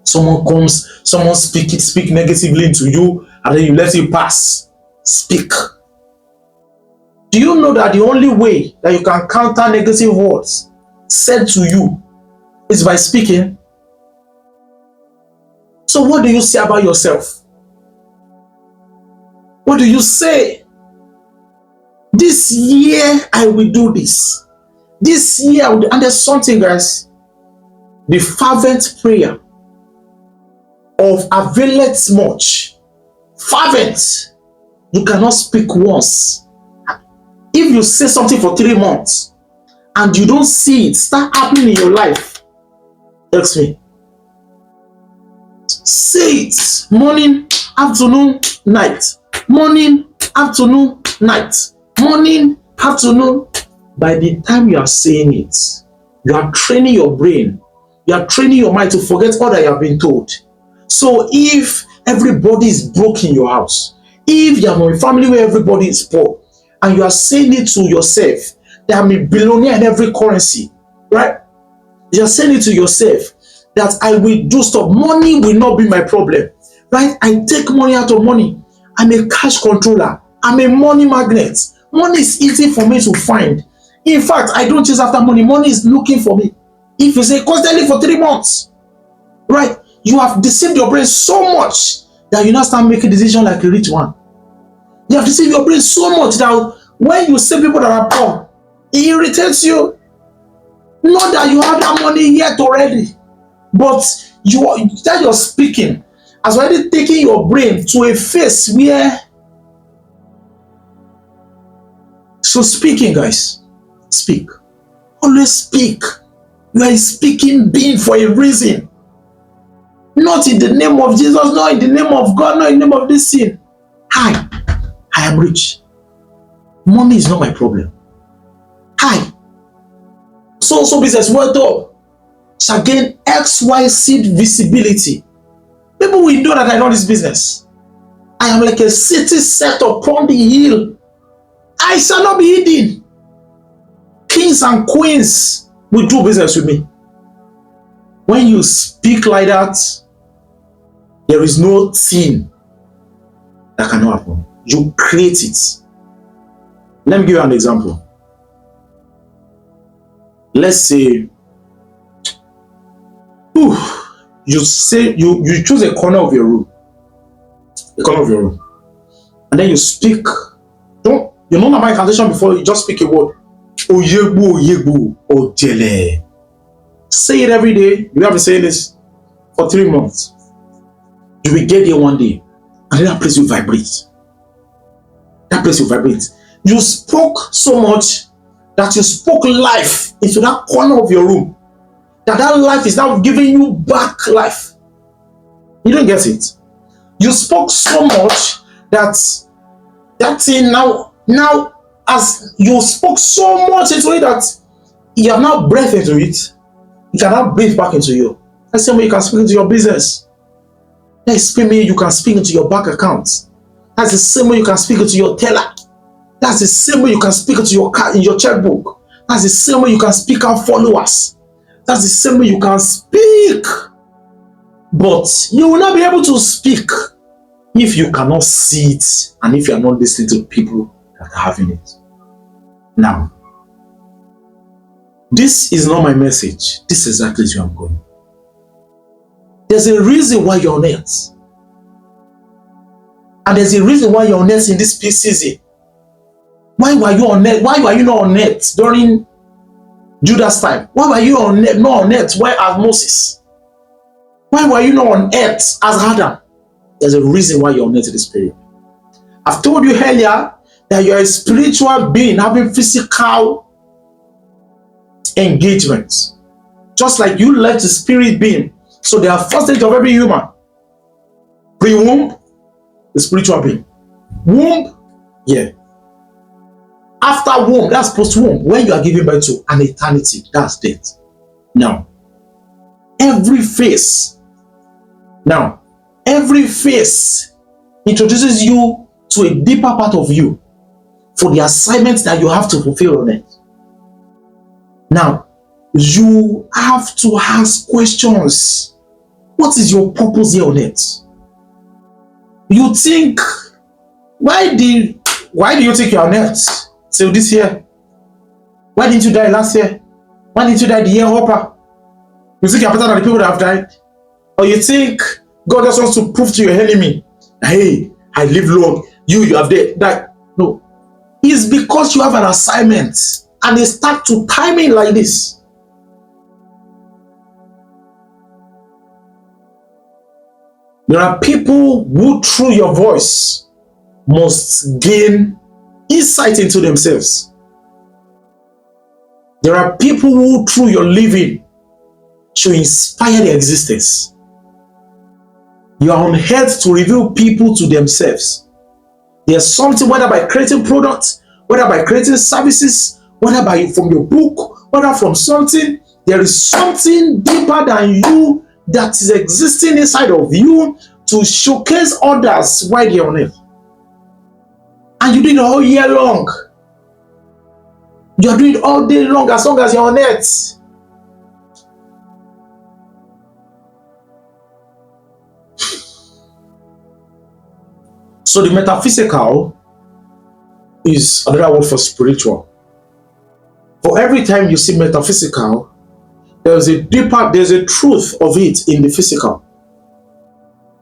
Someone comes, someone speak negatively into you, and then you let it pass. Speak. Do you know that the only way that you can counter negative words said to you is by speaking? So what do you say about yourself? What do you say? This year I will do this. This year I will do. And there's something, guys. The fervent prayer of availeth much. Fervent. You cannot speak once. If you say something for 3 months and you don't see it start happening in your life, text me. Say it morning, afternoon, night. Morning, afternoon, night. Morning, afternoon. By the time you are saying it, you are training your brain. You are training your mind to forget all that you have been told. So if everybody is broke in your house, if you are in a family where everybody is poor, and you are saying it to yourself that I'm a billionaire in every currency, right? You are saying it to yourself that I will do stuff. Money will not be my problem, right? I take money out of money. I'm a cash controller. I'm a money magnet. Money is easy for me to find. In fact, I don't chase after money. Money is looking for me. If you say constantly for 3 months, right? You have deceived your brain so much that you now start making decisions like a rich one. You have deceived your brain so much that when you see people that are poor, it irritates you. Not that you have that money yet already, but you're speaking has already taken your brain to a phase where. So speaking, guys, speak. Always speak. You are a speaking being for a reason. Not in the name of Jesus, not in the name of God, not in the name of this sin. I am rich. Money is not my problem. So business world up shall gain XYZ visibility. People will know that I know this business. I am like a city set upon the hill. I shall not be hidden. Kings and queens will do business with me. When you speak like that, there is no thing that cannot happen. you create it. Let me give you an example. Let's say you say you choose a corner of your room, and then you speak. Don't you know my translation before you just speak a word? Oyegbu, ojele. Say it every day. You have been saying this for 3 months. You will get there one day, and then that place will vibrate. That place will vibrate. You spoke so much that you spoke life into that corner of your room. That life is now giving you back life. You don't get it. You spoke so much that thing now as you spoke so much into it that you have now breathed into it. You can now breathe back into you. That's the same way you can speak into your business. That's the same way you can speak into your bank account. That's the same way you can speak into your teller. That's the same way you can speak into your card in your checkbook. That's the same way you can speak out followers. That's the same way you can speak. But you will not be able to speak if you cannot see it and if you are not listening to people that are having it. Now, this is not my message. This is exactly where I'm going. There's a reason why you're on earth. And there's a reason why you're on earth in this peace season. Why were you on earth? Why were you not on earth during Judas' time? Why were you not on earth as Moses? Why were you not on earth as Adam? There's a reason why you're on earth in this period. I've told you earlier that you're a spiritual being having physical engagement. Just like you left the spirit being. So there are first stage of every human. Pre-womb, the spiritual being. Womb, yeah. After womb, that's post-womb. When you are giving birth to an eternity, that's death. Now, every phase introduces you to a deeper part of you for the assignments that you have to fulfill on it. Now, you have to ask questions. What is your purpose here on earth? You think, why do you think you're on earth till this year? Why didn't you die last year? Why didn't you die the year hopper? You think you're better than the people that have died? Or you think God just wants to prove to your enemy, hey, I live long, you have died? No. It's because you have an assignment and they start to time it like this. There are people who, through your voice, must gain insight into themselves. There are people who, through your living, should inspire their existence. You are on earth to reveal people to themselves. There's something, whether by creating products, whether by creating services, whether from your book, whether from something, there is something deeper than you that is existing inside of you to showcase others why they're on earth. And you do it all year long. You are doing it all day long as you're on earth. So the metaphysical is another word for spiritual. For every time you see metaphysical, there's a truth of it in the physical.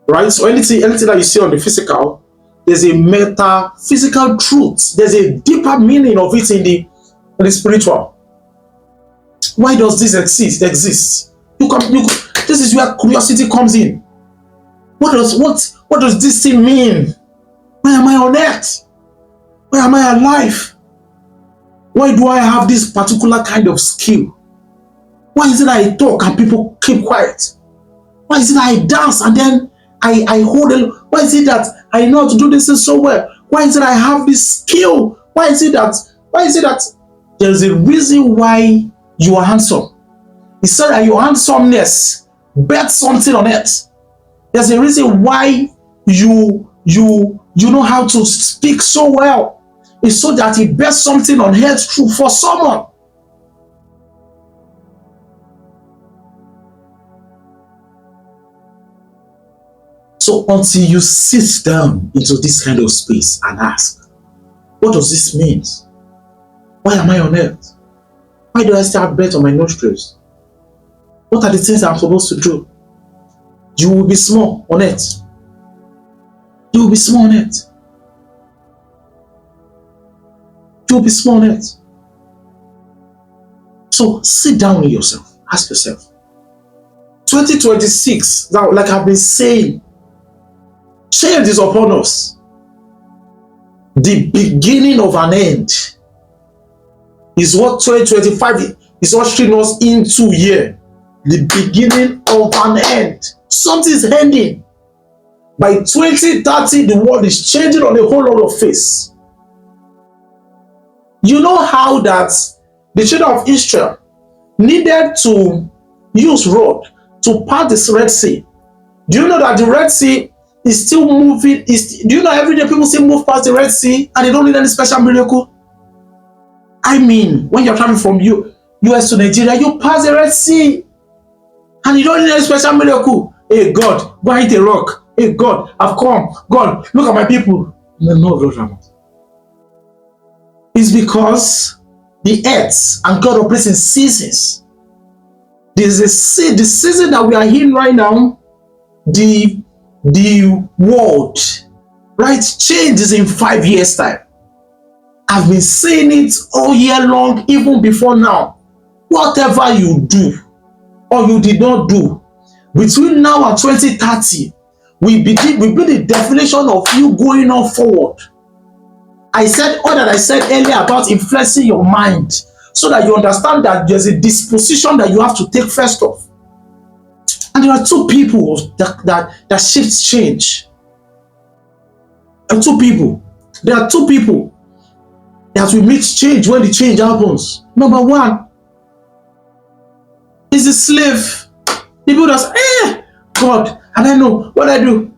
Right? So anything that you see on the physical, there's a metaphysical truth. There's a deeper meaning of it in the spiritual. Why does this exist? This is where curiosity comes in. What does this thing mean? Why am I on earth? Why am I alive? Why do I have this particular kind of skill? Why is it that I talk and people keep quiet? Why is it that I dance and then I hold it? Why is it that I know how to do this so well? Why is it I have this skill? Why is it that there's a reason why you are handsome? He said that your handsomeness bet something on it. There's a reason why you know how to speak so well. It's so that it bears something on earth true for someone. So until you sit down into this kind of space and ask, what does this mean? Why am I on earth? Why do I still have breath on my nostrils? What are the things I'm supposed to do? You will be small on earth. You will be small on earth. You will be small on earth. So sit down with yourself. Ask yourself. 2026, now, like I've been saying, change is upon us. The beginning of an end is what 2025 is ushering us into here. The beginning of an end. Something is ending. By 2030, the world is changing on a whole lot of face. You know how that the children of Israel needed to use rod to part the Red Sea. Do you know that the Red Sea is still moving? Do you know every day people still move past the Red Sea and they don't need any special miracle? I mean, when you're traveling from US to Nigeria, you pass the Red Sea and you don't need any special miracle. Hey God, go hit a rock. Hey God, I've come. God, look at my people. No. It's because the earth and God operates in seasons. There's the season that we are in right now. The world, right, changes in 5 years' time. I've been saying it all year long, even before now. Whatever you do or you did not do between now and 2030 will be the definition of you going on forward. I said all that I said earlier about influencing your mind so that you understand that there's a disposition that you have to take first off. And there are two people that shifts change. There are two people that will meet change when the change happens. Number one is the slave. The people that say, God, I don't know what I do.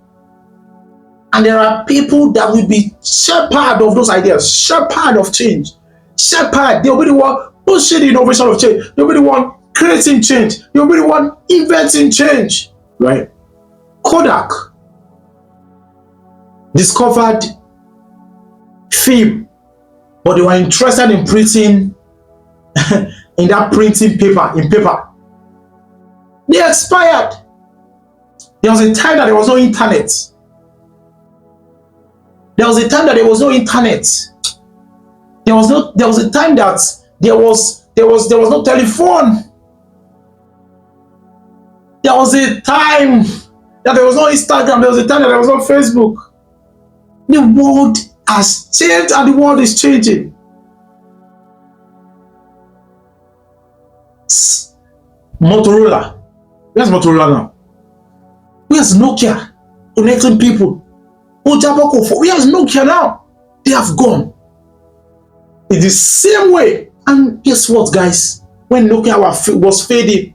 And there are people that will be shepherd of those ideas, shepherd of change. Shepherd, they'll be the one pushing the innovation of change. They'll be the one creating change. They'll be the one inventing change. Right? Kodak discovered film, but they were interested in printing in that printing paper. They expired. There was a time that there was no internet. There was a time that there was no internet. There was a time that there was no telephone. There was a time that there was no Instagram. There was a time that there was no Facebook. The world has changed and the world is changing. Motorola. Where's Motorola now? Where's Nokia connecting people? Where's Nokia now? They have gone. It's the same way. And guess what, guys? When Nokia was fading,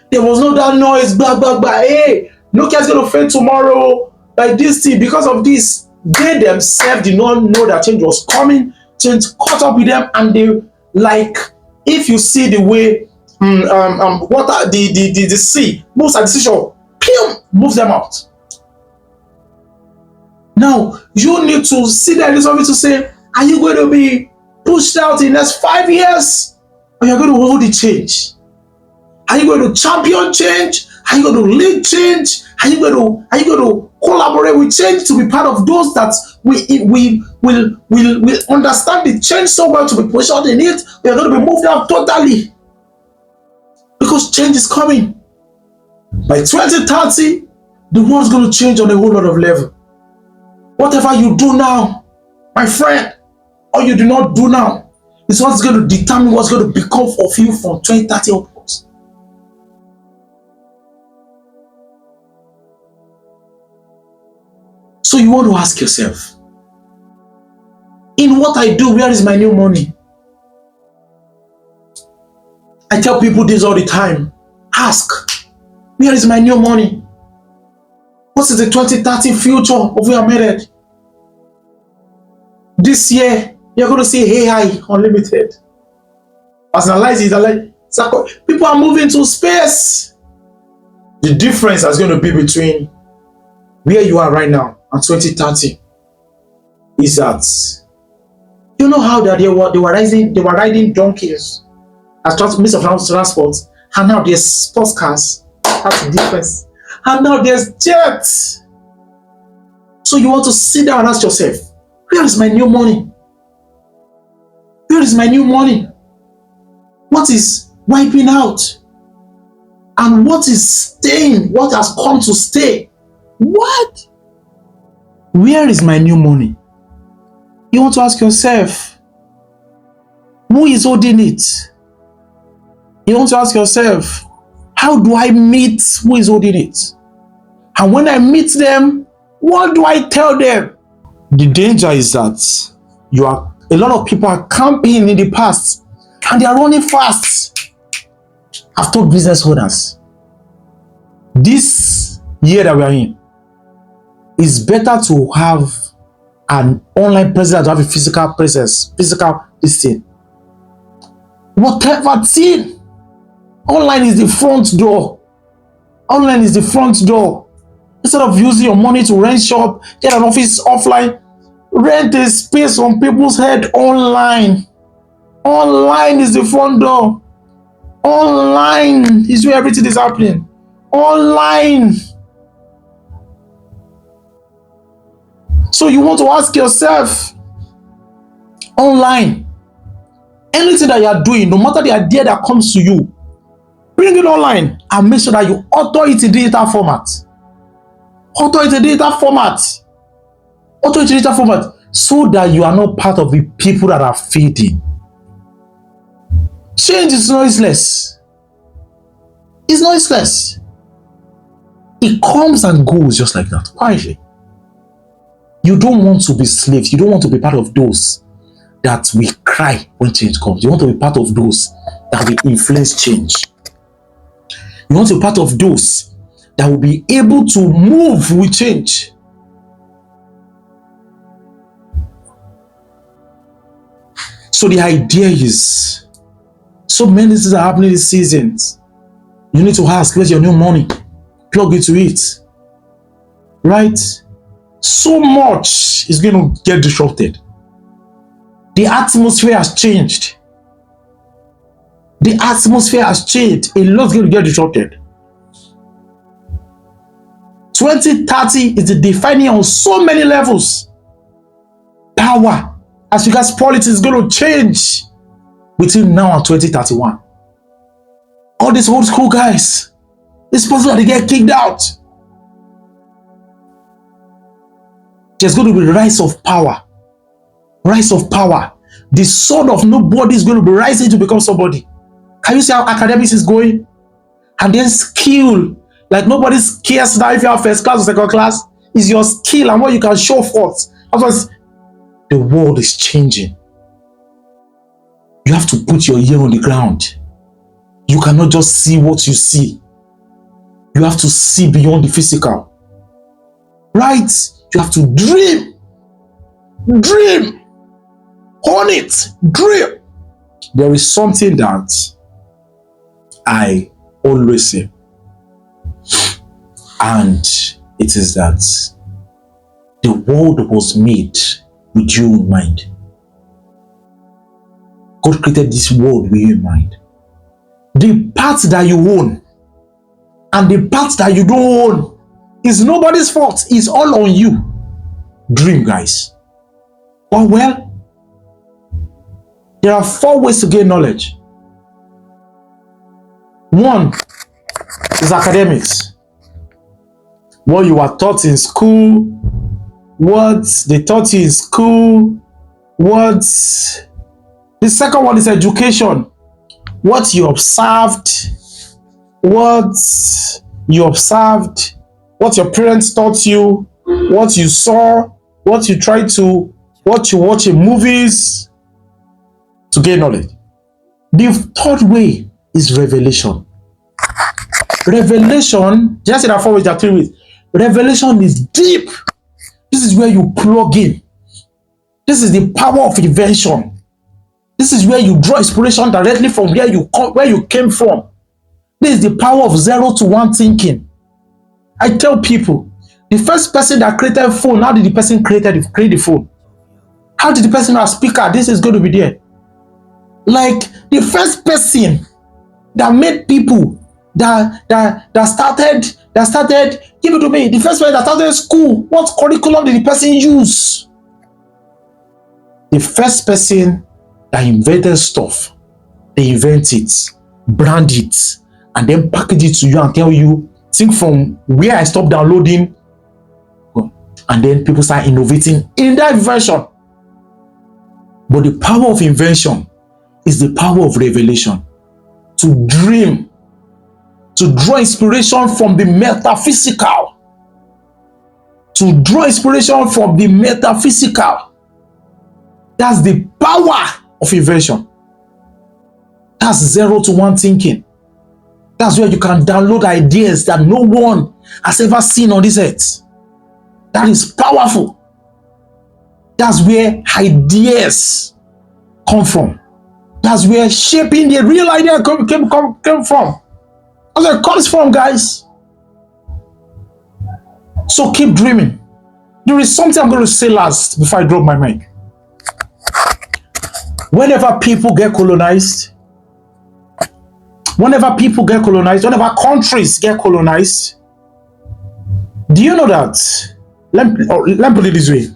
there was no that noise, blah. Hey, Nokia's going to fade tomorrow. Like this thing, because of this, they themselves did not know that change was coming. Change caught up with them, and they, like, if you see the way water, the sea moves at the seashore, moves them out. Now, you need to see the list of it to say, are you going to be pushed out in the next 5 years? Or you're going to hold the change? Are you going to champion change? Are you going to lead change? Are you going to collaborate with change to be part of those that will understand the change so well to be positioned in it? We are going to be moved out totally. Because change is coming. By 2030, the world's going to change on a whole lot of level. Whatever you do now, my friend, or you do not do now, is what's going to determine what's going to become of you from 2030 onwards. So you want to ask yourself, in what I do, where is my new money? I tell people this all the time. Ask, where is my new money? What is the 2030 future of where I'm headed? This year, you're going to see AI Unlimited. Personalize it. People are moving to space. The difference is going to be between where you are right now and 2030 is that you know how that they were riding donkeys as means of transport, and now there's sports cars. That's the difference. And now there's jets. So you want to sit down and ask yourself, where is my new money? Where is my new money? What is wiping out? And what is staying? What has come to stay? What? Where is my new money? You want to ask yourself, who is holding it? You want to ask yourself, how do I meet who is holding it? And when I meet them, what do I tell them? The danger is that a lot of people are camping in the past and they are running fast. I've told business owners, this year that we are in, it's better to have an online presence than to have a physical presence, physical thing. Whatever thing, online is the front door. Online is the front door. Instead of using your money to rent shop, get an office offline, rent a space on people's head online. Online is the front door. Online is where everything is happening. Online. So you want to ask yourself, online, anything that you are doing, no matter the idea that comes to you, bring it online and make sure that you author it in digital format. Author it in digital format. Author it in digital format so that you are not part of the people that are fading. Change is noiseless. It's noiseless. It comes and goes just like that, quietly. You don't want to be slaves. You don't want to be part of those that will cry when change comes. You want to be part of those that will influence change. You want to be part of those that will be able to move with change. So the idea is, so many things are happening this season. You need to ask, where's your new money? Plug it to it. Right? So much is going to get disrupted. The atmosphere has changed. The atmosphere has changed. A lot is going to get disrupted. 2030 is the defining on so many levels. Power, as regards politics, is going to change between now and 2031. All these old school guys, it's possible that they get kicked out. There's going to be rise of power. Rise of power. The son of nobody is going to be rising to become somebody. Can you see how academics is going? And then skill. Like nobody cares now if you have first class or second class. It's your skill and what you can show forth. Otherwise, the world is changing. You have to put your ear on the ground. You cannot just see what you see. You have to see beyond the physical. Right? You have to dream. Dream. Own it. Dream. There is something that I always say. And it is that the world was made with you in mind. God created this world with you in mind. The part that you own and the part that you don't own is nobody's fault. It's all on you. Dream, guys. Well, there are 4 ways to gain knowledge. 1 is academics. What you are taught in school, what they taught you in school, the second one is education. What you observed, what your parents taught you, what you saw, what you watch in movies to gain knowledge. The third way is revelation. Revelation, just say that 4 ways, there are 3 ways. Revelation is deep. This is where you plug in. This is the power of invention. This is where you draw inspiration directly from where you came from. This is the power of 0 to 1 thinking. I tell people, The first person that created phone, how did the person create the phone? How did the person have speaker? This is going to be there. Like the first person that made people that started, give it to me. The first person that started school, what curriculum did the person use? The first person that invented stuff, they invent it, brand it, and then package it to you and tell you, think from where I stopped downloading, and then people start innovating in that version. But the power of invention is the power of revelation. To dream, to draw inspiration from the metaphysical. To draw inspiration from the metaphysical. That's the power of invention. That's 0 to 1 thinking. That's where you can download ideas that no one has ever seen on this earth. That is powerful. That's where ideas come from. That's where shaping the real idea came from. That's where it comes from, guys. So keep dreaming. There is something I'm going to say last before I drop my mic. Whenever people get colonized, whenever countries get colonized, do you know that? Let me put it this way.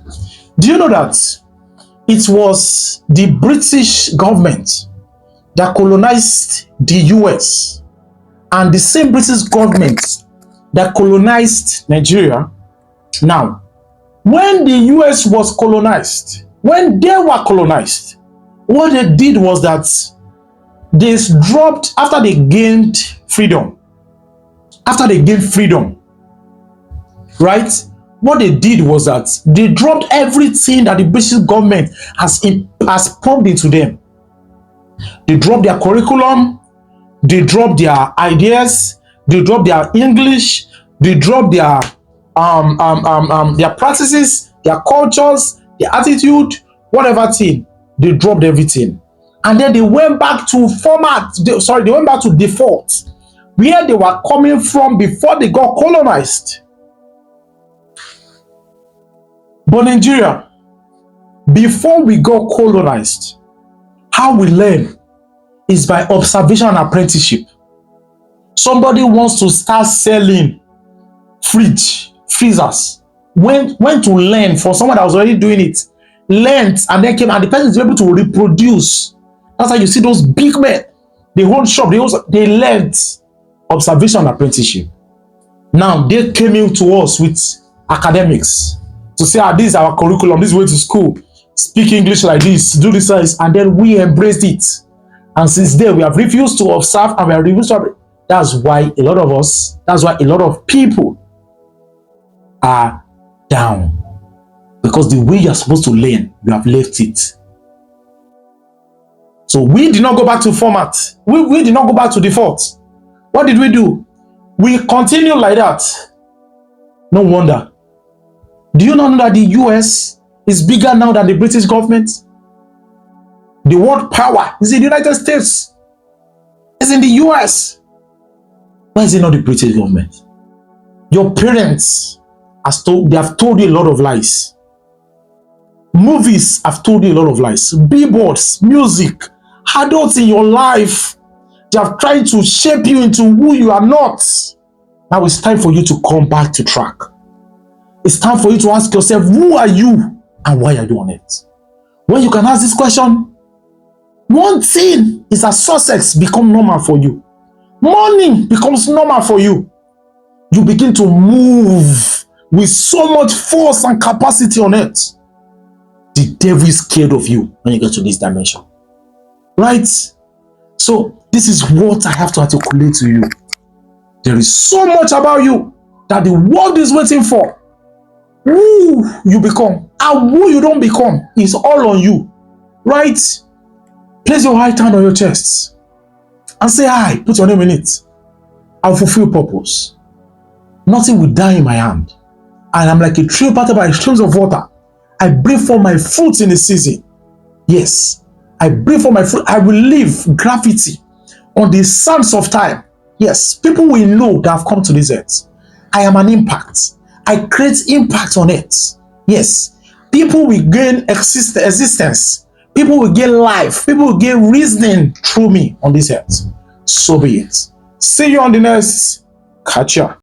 Do you know that it was the British government that colonized the US, and the same British government that colonized Nigeria? Now, when the US was colonized, when they were colonized, what they did was that they dropped, after they gained freedom, right? What they did was that they dropped everything that the British government has pumped into them. They dropped their curriculum, they dropped their ideas, they dropped their English, they dropped their practices, their cultures, their attitude, whatever thing. They dropped everything. And then they went back to they went back to default, where they were coming from before they got colonized. But Nigeria, before we got colonized, how we learn is by observation and apprenticeship. Somebody wants to start selling freezers. Went to learn for someone that was already doing it. Learned and then came, and the person is able to reproduce. That's how you see those big men. They hold shop. They learned observation and apprenticeship. Now they came in to us with academics to say, this is our curriculum, this is way to school, speak English like this, do this, and then we embraced it. And since then, we have refused to observe and we have refused to. That's why a lot of people are down. Because the way you're supposed to learn, you have left it. So we did not go back to format. We did not go back to default. What did we do? We continue like that. No wonder. Do you not know that the US is bigger now than the British government? The world power is in the United States. It's in the US. Why is it not the British government? Your parents they have told you a lot of lies. Movies have told you a lot of lies. Billboards, music, adults in your life, they have tried to shape you into who you are not. Now it's time for you to come back to track. It's time for you to ask yourself, who are you and why are you on it? When you can ask this question, one thing is that success becomes normal for you. Money becomes normal for you. You begin to move with so much force and capacity on it. The devil is scared of you when you get to this dimension. Right? So this is what I have to articulate to you. There is so much about you that the world is waiting for. Who you become and who you don't become is all on you. Right? Place your right hand on your chest and say, I put your name in it. I'll fulfill purpose. Nothing will die in my hand. And I'm like a tree planted by streams of water. I bring forth my fruits in the season. Yes, I bring forth my fruit. I will leave gravity on the sands of time. Yes, people will know that I've come to this earth. I am an impact. I create impact on it. Yes, people will gain existence. People will gain life. People will gain reasoning through me on this earth. So be it. See you on the next catch ya.